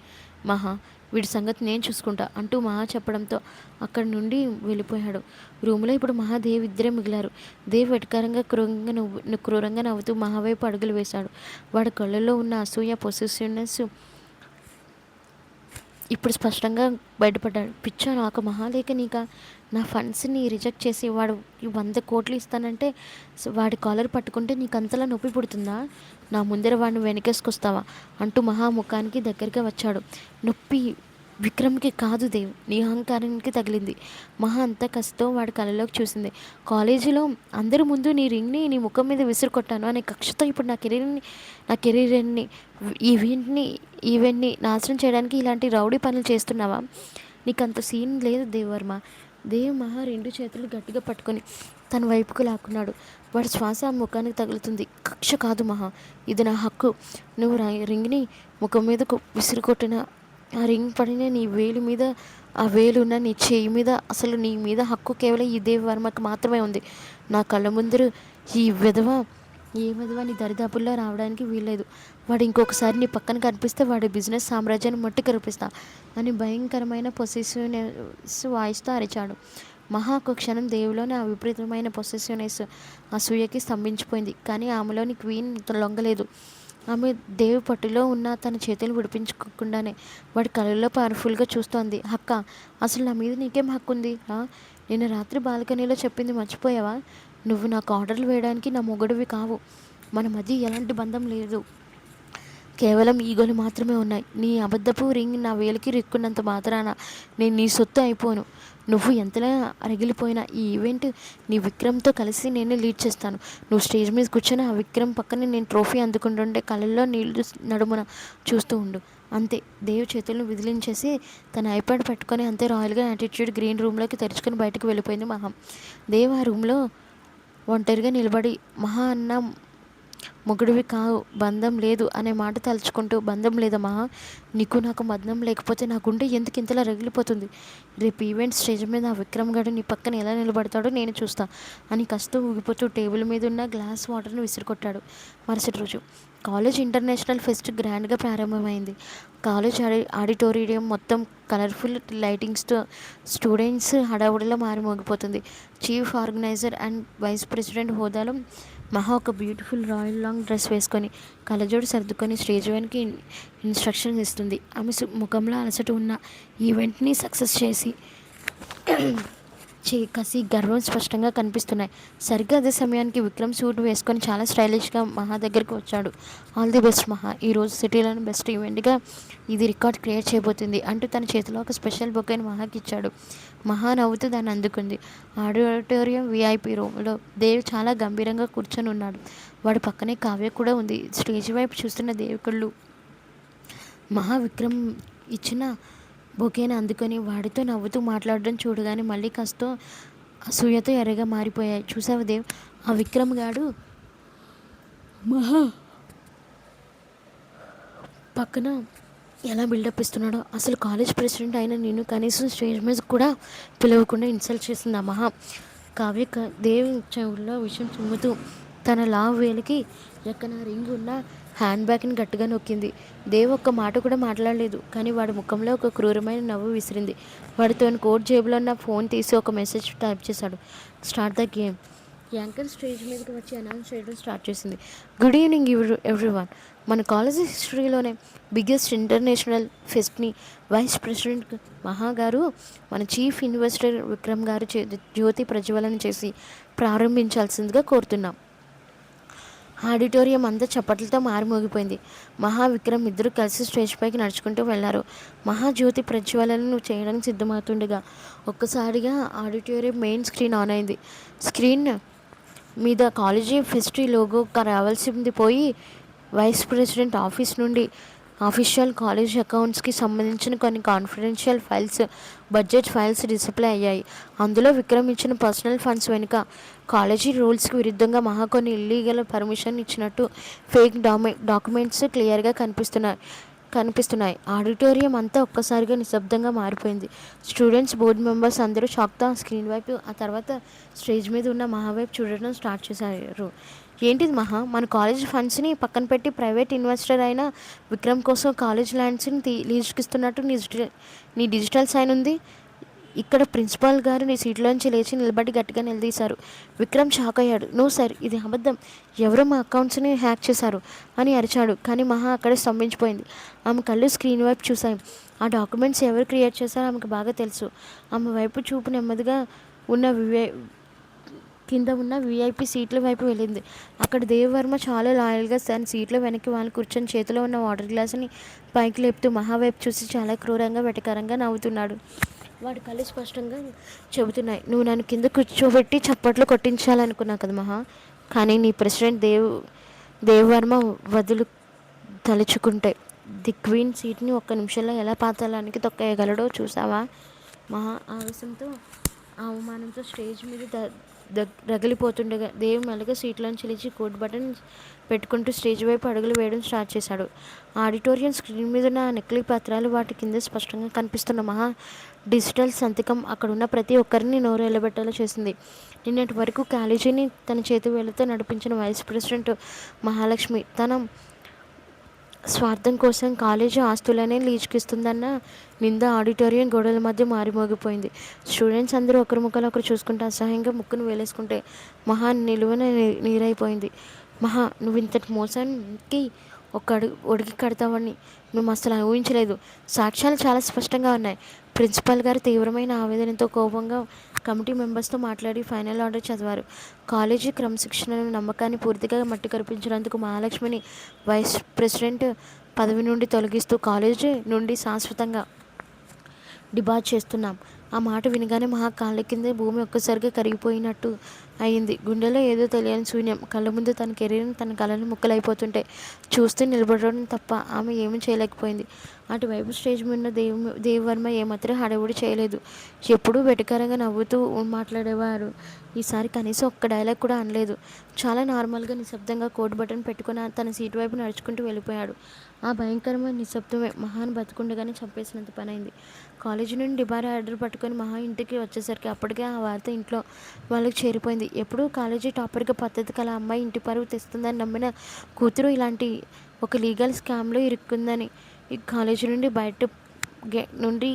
Speaker 1: మహా, వీడి సంగతి నేను చూసుకుంటా అంటూ మహా చెప్పడంతో అక్కడి నుండి వెళ్ళిపోయాడు. రూమ్లో ఇప్పుడు మహా దేవ్ ఇద్దరే మిగిలారు. దేవ్ వెటకారంగా క్రూరంగా నవ్వుతూ మహా వైపు అడుగులు వేశాడు. వాడి కళ్ళల్లో ఉన్న అసూయ, పొసెసివ్నెస్ ఇప్పుడు స్పష్టంగా బయటపడ్డాడు. పిచ్చా నాకు మహాలేఖ నీక నా ఫండ్స్ని రిజెక్ట్ చేసి వాడు 100 కోట్లు ఇస్తానంటే వాడి కాలర్ పట్టుకుంటే నీకు అంతలా నొప్పి పుడుతుందా? నా ముందర వాడిని వెనకేసుకొస్తావా అంటూ మహా ముఖానికి దగ్గరగా వచ్చాడు. నొప్పి విక్రమ్కి కాదు దేవ్, నీ అహంకారానికి తగిలింది. మహా అంతా కసితో వాడి కళ్ళలోకి చూసింది. కాలేజీలో అందరి ముందు నీ రింగ్ని నీ ముఖం మీద విసిరు కొట్టాను అనే కక్షతో ఇప్పుడు నా కెరీర్ని ఈవెంట్ని నాశనం చేయడానికి ఇలాంటి రౌడీ పనులు చేస్తున్నావా? నీకు అంత సీన్ లేదు దేవర్మ. దేవ్ మహా 2 చేతులు గట్టిగా పట్టుకొని తన వైపుకు లాక్కున్నాడు. వాడి శ్వాస ఆ ముఖానికి తగులుతుంది. కక్ష కాదు మహా, ఇది నా హక్కు. నువ్వు రింగ్ని ముఖం మీద విసిరుకొట్టిన ఆ రింగ్ పడిన నీ వేలు మీద, ఆ వేలున్న నీ చేయి మీద, అసలు నీ మీద హక్కు కేవలం ఈ దేవ్ వర్మకి మాత్రమే ఉంది. నా కళ్ళ ముందరు ఈ ఏ విధవ నీ దరిదాపుల్లో రావడానికి వీల్లేదు. వాడు ఇంకొకసారి నీ పక్కన కనిపిస్తే వాడి బిజినెస్ సామ్రాజ్యాన్ని మట్టి కనిపిస్తా అని భయంకరమైన పొసెసివ్నెస్ వాయిస్తో అరిచాడు. మహా ఒక క్షణం దేవులోని ఆ విపరీతమైన పొసెసివ్నెస్ అసూయకి స్తంభించిపోయింది. కానీ ఆమెలోని క్వీన్ లొంగలేదు. ఆమె దేవి పట్టులో ఉన్న తన చేతులు విడిపించుకోకుండానే వాడి కళ్ళల్లో పవర్ఫుల్గా చూస్తోంది. హక్క, అసలు నా మీద నీకేం హక్కు ఉంది? నిన్న రాత్రి బాల్కనీలో చెప్పింది మర్చిపోయావా? నువ్వు నాకు ఆర్డర్లు వేయడానికి నా మొగుడివి కావు. మన మధ్య ఎలాంటి బంధం లేదు. కేవలం ఈగోలు మాత్రమే ఉన్నాయి. నీ అబద్ధపు రింగ్ నా వేలికి రిక్కున్నంత మాత్రాన నేను నీ సొత్తు అయిపోను. నువ్వు ఎంతలా రగిలిపోయినా ఈ ఈవెంట్ నీ విక్రమ్తో కలిసి నేనే లీడ్ చేస్తాను. నువ్వు స్టేజ్ మీద కూర్చొని ఆ విక్రమ్ పక్కనే నేను ట్రోఫీ అందుకుంటుండే కళ్ళల్లో నీళ్లు నడుమున చూస్తూ ఉండు. అంతే. దేవ్ చేతులను విదిలించేసి తన ఐప్యాడ్ పెట్టుకొని అంతే రాయల్గా యాటిట్యూడ్ గ్రీన్ రూమ్లోకి తెరుచుకొని బయటకు వెళ్ళిపోయింది మహా. దేవ్ ఆ రూమ్లో ఒంటరిగా నిలబడి మహా అన్న మొగుడివి కావు, బంధం లేదు అనే మాట తలుచుకుంటూ, బంధం లేదమ్మా, నీకు నాకు బంధం లేకపోతే నా గుండె ఎందుకు ఇంతలా రగిలిపోతుంది? రేపు ఈవెంట్ స్టేజ్ మీద ఆ విక్రమ్ గడు నీ పక్కన ఎలా నిలబడతాడో నేను చూస్తా అని కస్తూ ఊగిపోతూ టేబుల్ మీద ఉన్న గ్లాస్ వాటర్ని విసిరికొట్టాడు. మరుసటి రోజు కాలేజ్ ఇంటర్నేషనల్ ఫెస్ట్ గ్రాండ్గా ప్రారంభమైంది. కాలేజ్ ఆడిటోరియం మొత్తం కలర్ఫుల్ లైటింగ్స్తో స్టూడెంట్స్ హడావుడిలో మారిమోగిపోతుంది. Chief organizer and vice president హోదాలో మహా ఒక బ్యూటిఫుల్ రాయల్ లాంగ్ డ్రెస్ వేసుకొని కళ్ళజోడు సర్దుకొని స్టేజ్ వెనక్కి ఇన్స్ట్రక్షన్ ఇస్తుంది. ఆమె ముఖంలో అలసట ఉన్న ఈవెంట్ని సక్సెస్ కసి గర్వం స్పష్టంగా కనిపిస్తున్నాయి. సరిగ్గా అదే సమయానికి విక్రమ్ సూట్ వేసుకొని చాలా స్టైలిష్గా మహా దగ్గరికి వచ్చాడు. ఆల్ ది బెస్ట్ మహా, ఈరోజు సిటీలోని బెస్ట్ ఈవెంట్గా ఇది రికార్డ్ క్రియేట్ చేయబోతుంది అంటూ తన చేతిలో ఒక స్పెషల్ బొకేని మహాకి ఇచ్చాడు. మహా నవ్వుతూ దాన్ని అందుకుంది. ఆడిటోరియం విఐపి రూమ్లో దేవ్ చాలా గంభీరంగా కూర్చొని ఉన్నాడు. వాడి పక్కనే కావ్య కూడా ఉంది. స్టేజ్ వైపు చూస్తున్న దేవికళ్ళు మహా విక్రమ్ ఇచ్చిన బొకేని అందుకొని వాడితో నవ్వుతూ మాట్లాడడం చూడగానే మళ్ళీ కాస్త అసూయతో ఎర్రగా మారిపోయాయి. చూసావు దేవ్, ఆ విక్రమ్ గాడు మహా పక్కన ఎలా బిల్డప్ ఇస్తున్నాడో. అసలు కాలేజ్ ప్రెసిడెంట్ అయిన నేను కనీసం స్టేజ్ మీద కూడా పిలవకుండా ఇన్సల్ట్ చేసింది ఆ మహా. కావ్య దేవ్ చెవుల్లో విషయం చుమ్ముతూ తన లావ్ వేలికి ఎక్కన రింగ్ ఉన్న హ్యాండ్ బ్యాగ్ని గట్టిగా నొక్కింది. దేవ్ ఒక్క మాట కూడా మాట్లాడలేదు. కానీ వాడి ముఖంలో ఒక క్రూరమైన నవ్వు విసిరింది. వాడితో కోట్ జేబులో ఉన్న ఫోన్ తీసి ఒక మెసేజ్ టైప్ చేశాడు. Start the game. Anchor stage మీదకి వచ్చి అనౌన్స్ చేయడం స్టార్ట్ చేసింది. Good evening everyone. మన కాలేజ్ హిస్టరీలోనే బిగ్గెస్ట్ ఇంటర్నేషనల్ ఫెస్ట్ని వైస్ ప్రెసిడెంట్ మహా గారు మన చీఫ్ ఇన్వెస్టర్ విక్రమ్ గారు జ్యోతి ప్రజ్వలన చేసి ప్రారంభించాల్సిందిగా కోరుతున్నాం. ఆడిటోరియం అంతా చప్పట్లతో మారిమోగిపోయింది. మహా విక్రమ్ ఇద్దరు కలిసి స్టేజ్ పైకి నడుచుకుంటూ వెళ్లారు. మహాజ్యోతి ప్రజ్వలనను చేయడానికి సిద్ధమవుతుండగా ఒక్కసారిగా ఆడిటోరియం మెయిన్ స్క్రీన్ ఆన్ అయింది. స్క్రీన్ మీద కాలేజీ ఫెస్ట్రీ లోగో రావాల్సింది పోయి వైస్ ప్రెసిడెంట్ ఆఫీస్ నుండి ఆఫీషియల్ కాలేజ్ అకౌంట్స్కి సంబంధించిన కొన్ని confidential files, budget files display అయ్యాయి. అందులో విక్రమ్ ఇచ్చిన పర్సనల్ ఫండ్స్ వెనుక కాలేజీ రూల్స్కి విరుద్ధంగా మహా కొన్ని ఇల్లీగల్ పర్మిషన్ ఇచ్చినట్టు ఫేక్ డాక్యుమెంట్స్ క్లియర్గా కనిపిస్తున్నాయి. ఆడిటోరియం అంతా ఒక్కసారిగా నిశ్శబ్దంగా మారిపోయింది. స్టూడెంట్స్, బోర్డు మెంబర్స్ అందరూ షాక్తో ఆ స్క్రీన్ వైపు, ఆ తర్వాత స్టేజ్ మీద ఉన్న మహా వైపు చూడడం స్టార్ట్ చేశారు. ఏంటిది మహా, మన కాలేజ్ ఫండ్స్ని పక్కన పెట్టి ప్రైవేట్ ఇన్వెస్టర్ అయిన విక్రమ్ కోసం కాలేజ్ ల్యాండ్స్ని లీజుకి ఇస్తున్నట్టు నీ డిజిటల్ సైన్ ఉంది. ఇక్కడ ప్రిన్సిపాల్ గారు నీ సీట్లోంచి లేచి నిలబడి గట్టిగా నిలదీశారు. విక్రమ్ షాక్ అయ్యాడు. నో సార్, ఇది అబద్ధం. ఎవరో మా అకౌంట్స్ని హ్యాక్ చేశారు అని అరిచాడు. కానీ మహా అక్కడే స్తంభించిపోయింది. ఆమె కళ్ళు స్క్రీన్ వైపు చూశాయి. ఆ డాక్యుమెంట్స్ ఎవరు క్రియేట్ చేశారో ఆమెకు బాగా తెలుసు. ఆమె వైపు చూపు నెమ్మదిగా ఉన్న కింద ఉన్న వీఐపీ సీట్ల వైపు వెళ్ళింది. అక్కడ దేవవర్మ చాలా లాయల్గా తన సీట్లో వెనక్కి వాళ్ళు కూర్చొని చేతిలో ఉన్న వాటర్ గ్లాసుని పైకి లేపుతూ మహా వైపు చూసి చాలా క్రూరంగా వెటకారంగా నవ్వుతున్నాడు. వాడి కళ్ళు స్పష్టంగా చెబుతున్నాయి, నువ్వు నన్ను కింద కూర్చోబెట్టి చప్పట్లు కొట్టించాలనుకున్నావు కదా మహా, కానీ నీ ప్రెసిడెంట్ దేవవర్మ వదులు తలుచుకుంటే ది క్వీన్ సీట్ని ఒక్క నిమిషంలో ఎలా పాతాళానికి తొక్కేయగలడో చూసావా. మహా ఆవేశంతో, అవమానంతో స్టేజ్ మీద రగిలిపోతుండగా దేవ్ మెల్లగా సీట్లోంచి లేచి కోట్ బటన్ పెట్టుకుంటూ స్టేజ్ వైపు అడుగులు వేయడం స్టార్ట్ చేశాడు. ఆడిటోరియం స్క్రీన్ మీద ఉన్న నకిలీ పత్రాలు, వాటి కింద స్పష్టంగా కనిపిస్తున్న మహా డిజిటల్ సంతకం అక్కడున్న ప్రతి ఒక్కరిని నోరు ఎల్లబెట్టేలా చేసింది. నిన్నటి వరకు కాలేజీని తన చేతి వేళ్లతో నడిపించిన వైస్ ప్రెసిడెంట్ మహాలక్ష్మి తన స్వార్థం కోసం కాలేజీ ఆస్తులనే లీజుకిస్తుందన్న నింద ఆడిటోరియం గోడల మధ్య మారిమోగిపోయింది. స్టూడెంట్స్ అందరూ ఒకరి ముఖాలు ఒకరు చూసుకుంటే అసహ్యంగా ముక్కును వేలేసుకుంటే మహా నిలువన నీరైపోయింది. మహా, నువ్వు ఇంతటి మోసానికి ఒడికి కడతావని మేము అసలు ఊహించలేదు. సాక్ష్యాలు చాలా స్పష్టంగా ఉన్నాయి. ప్రిన్సిపాల్ గారు తీవ్రమైన ఆవేదనతో కోపంగా కమిటీ మెంబర్స్తో మాట్లాడి ఫైనల్ ఆర్డర్ చదివారు. కాలేజీ క్రమశిక్షణను, నమ్మకాన్ని పూర్తిగా మట్టి కరిపించినందుకు మహాలక్ష్మిని వైస్ ప్రెసిడెంట్ పదవి నుండి తొలగిస్తూ కాలేజీ నుండి శాశ్వతంగా డిబార్ చేస్తున్నాం. ఆ మాట వినగానే మహా కాళ్ళ కింద భూమి ఒక్కసారిగా కరిగిపోయినట్టు అయింది. గుండెలో ఏదో తెలియని శూన్యం. కళ్ళ ముందు తన కెరీర్ని, తన కళలు ముక్కలైపోతుంటే చూస్తూ నిలబడడం తప్ప ఆమె ఏమీ చేయలేకపోయింది. అటువైపు స్టేజ్ మీద దేవవర్మ ఏమాత్రం హడావుడి చేయలేదు. ఎప్పుడూ వెటకారంగా నవ్వుతూ మాట్లాడేవారు. ఈసారి కనీసం ఒక్క డైలాగ్ కూడా అనలేదు. చాలా నార్మల్గా నిశ్శబ్దంగా కోట్ బటన్ పెట్టుకుని తన సీటు వైపు నడుచుకుంటూ వెళ్ళిపోయాడు. ఆ భయంకరమైన నిశ్శబ్దమే మహాన్ బతుకుండగానే చంపేసినంత పనైంది. కాలేజీ నుండి డిబార్ ఆర్డర్ పట్టుకొని మహా ఇంటికి వచ్చేసరికి అప్పటికే ఆ వార్త ఇంట్లో వాళ్ళకి చేరిపోయింది. ఎప్పుడూ కాలేజీ టాపర్గా పద్ధతి కల అమ్మాయి ఇంటి పరువు తెస్తుందని నమ్మిన కూతురు ఇలాంటి ఒక లీగల్ స్కామ్లో ఇరుక్కుందని, ఈ కాలేజీ నుండి నుండి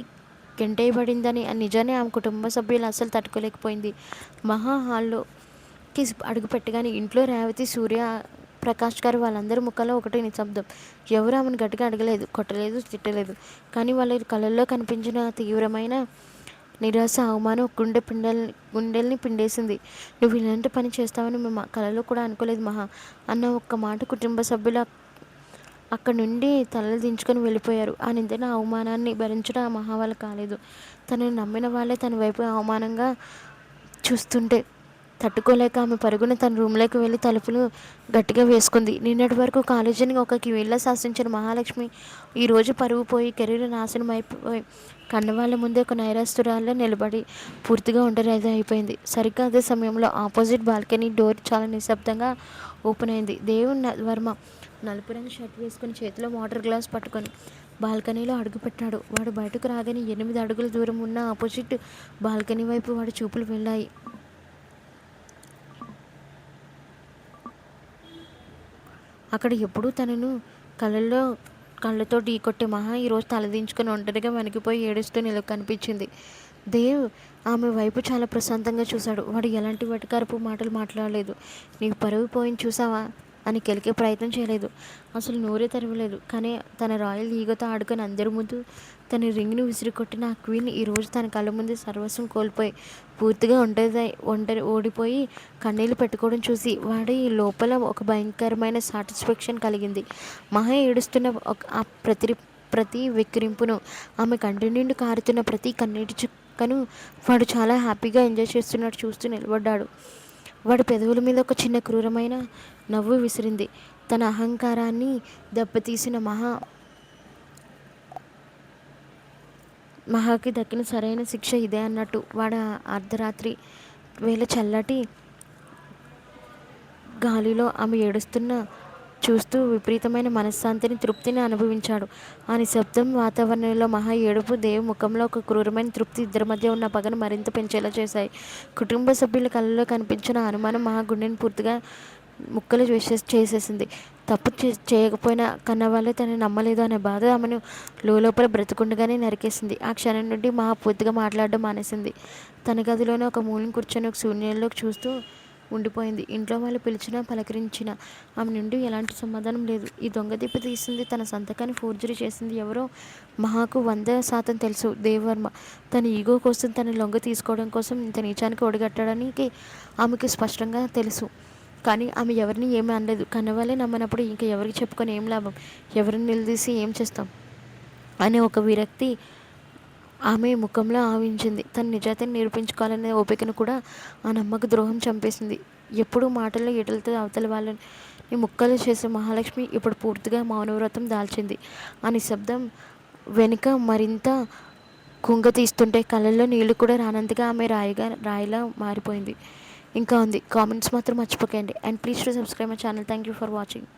Speaker 1: గెంటేయబడిందని ఆ నిజాన్ని ఆమె కుటుంబ సభ్యులు అస్సలు తట్టుకోలేకపోయింది. మహా హాల్లోకి అడుగు పెట్టగానే ఇంట్లో రేవతి, సూర్య, ప్రకాష్ గారు వాళ్ళందరి ముఖాల్లో ఒకటే నిశ్శబ్దం. ఎవరు ఆమెను గట్టిగా అడగలేదు, కొట్టలేదు, తిట్టలేదు. కానీ వాళ్ళ కళ్ళల్లో కనిపించిన తీవ్రమైన నిరాశ, అవమానం గుండెల్ని పిండేసింది. నువ్వు ఇలాంటి పని చేస్తావని మేము కలలో కూడా అనుకోలేదు మహా అన్న ఒక్క మాట కుటుంబ సభ్యులు అక్కడి నుండి తలలు దించుకొని వెళ్ళిపోయారు. ఆ నిందన, అవమానాన్ని భరించడం ఆ మహా వల్ల కాలేదు. తనని నమ్మిన వాళ్ళే తన వైపు అవమానంగా చూస్తుంటే తట్టుకోలేక ఆమె పరుగున తన రూమ్లోకి వెళ్ళి తలుపులు గట్టిగా వేసుకుంది. నిన్నటి వరకు కాలేజీని ఒక కివీళ్ళ శాసించిన మహాలక్ష్మి ఈరోజు పరువు పోయి, కెరీర్ నాశనం అయిపోయి, కన్నవాళ్ళ ముందే ఒక నైరాస్తురాల్లో నిలబడి పూర్తిగా ఒంటరిగా అయిపోయింది. సరిగ్గా అదే సమయంలో ఆపోజిట్ బాల్కనీ డోర్ చాలా నిశ్శబ్దంగా ఓపెన్ అయింది. వర్మ నలుపు రంగు షర్ట్ వేసుకుని చేతిలో వాటర్ గ్లాస్ పట్టుకొని బాల్కనీలో అడుగుపెట్టాడు. వాడు బయటకు రాగానే 8 అడుగుల దూరం ఉన్న ఆపోజిట్ బాల్కనీ వైపు వాడి చూపులు వెళ్ళాయి. అక్కడ ఎప్పుడూ తనను కళ్ళతో ఢీకొట్టే మహా ఈరోజు తలదించుకొని ఒంటరిగా వణికిపోయి ఏడుస్తూ కనిపించింది. దేవ్ ఆమె వైపు చాలా ప్రశాంతంగా చూశాడు. వాడు ఎలాంటి వెటకారపు మాటలు మాట్లాడలేదు. నీకు పరువు పోయింది చూసావా అని కెలికే ప్రయత్నం చేయలేదు. అసలు నోరే తెరవలేదు. కానీ తన రాయల్ ఈగతో ఆడుకొని అందరి ముందు తన రింగ్ను విసిరికొట్టిన ఆ క్వీన్ ఈరోజు తన కళ్ళ ముందే సర్వస్వం కోల్పోయి పూర్తిగా ఓడిపోయి కన్నీళ్ళు పెట్టుకోవడం చూసి వాడి లోపల ఒక భయంకరమైన సాటిస్ఫాక్షన్ కలిగింది. మహా ఏడుస్తున్న ఆ ప్రతి వెక్కిరింపును, ఆమె కంటి నుండి కారుతున్న ప్రతి కన్నీటి చుక్కను వాడు చాలా హ్యాపీగా ఎంజాయ్ చేస్తున్నట్టు చూస్తూ నిలబడ్డాడు. వాడి పెదవుల మీద ఒక చిన్న క్రూరమైన నవ్వు విసిరింది. తన అహంకారాన్ని దెబ్బతీసిన మహా మహాకి దక్కిన సరైన శిక్ష ఇదే అన్నట్టు వాడు అర్ధరాత్రి వేళ చల్లటి గాలిలో ఆమె ఏడుస్తున్న చూస్తూ విపరీతమైన మనశ్శాంతిని, తృప్తిని అనుభవించాడు. ఆ నిశ్శబ్దం వాతావరణంలో మహా ఏడుపు, దేవ్ ముఖంలో ఒక క్రూరమైన తృప్తి ఇద్దరి మధ్య ఉన్న పగను మరింత పెంచేలా చేశాయి. కుటుంబ సభ్యుల కళ్ళలో కనిపించిన అనుమానం మహా గుండెని పూర్తిగా ముక్కలు చేసేసింది. తప్పు చేయకపోయినా కన్నవాళ్ళే తనని నమ్మలేదు అనే బాధ ఆమెను లోపల బ్రతుకుండగానే నరికేసింది. ఆ క్షణం నుండి మహా పూర్తిగా మాట్లాడడం మానేసింది. తన గదిలోనే ఒక మూలను కూర్చొని ఒక శూన్యంలోకి చూస్తూ ఉండిపోయింది. ఇంట్లో వాళ్ళు పిలిచినా పలకరించినా ఆమె నుండి ఎలాంటి సమాధానం లేదు. ఈ దొంగ దెబ్బ తీసింది, తన సంతకాన్ని ఫోర్జరీ చేసింది ఎవరో మహాకు 100% తెలుసు. దేవవర్మ తన ఈగో కోసం, తన లొంగ తీసుకోవడం కోసం ఇంత నీచానికి ఒడిగట్టడానికి ఆమెకు స్పష్టంగా తెలుసు. కానీ ఆమె ఎవరిని ఏమీ అనలేదు. కన్నవాళ్ళే నమ్మనప్పుడు ఇంకా ఎవరికి చెప్పుకొని ఏం లాభం, ఎవరిని నిలదీసి ఏం చేస్తాం అనే ఒక విరక్తి ఆమె ముఖంలో ఆవించింది. తన నిజాయితీని నిరూపించుకోవాలనే ఓపికను కూడా ఆ నమ్మక ద్రోహం చంపేసింది. ఎప్పుడూ మాటల్లో ఈటలతో అవతల వాళ్ళని ముక్కలు చేసే మహాలక్ష్మి ఇప్పుడు పూర్తిగా మౌనవ్రతం దాల్చింది. ఆ నిశ్శబ్దం వెనుక మరింత కుంగ తీస్తుంటే కళ్ళల్లో నీళ్లు కూడా రానంతగా ఆమె రాయిలా మారిపోయింది. ఇంకా ఉంది. కామెంట్స్ మాత్రం మర్చిపోకండి. And please to subscribe my channel. Thank you for watching.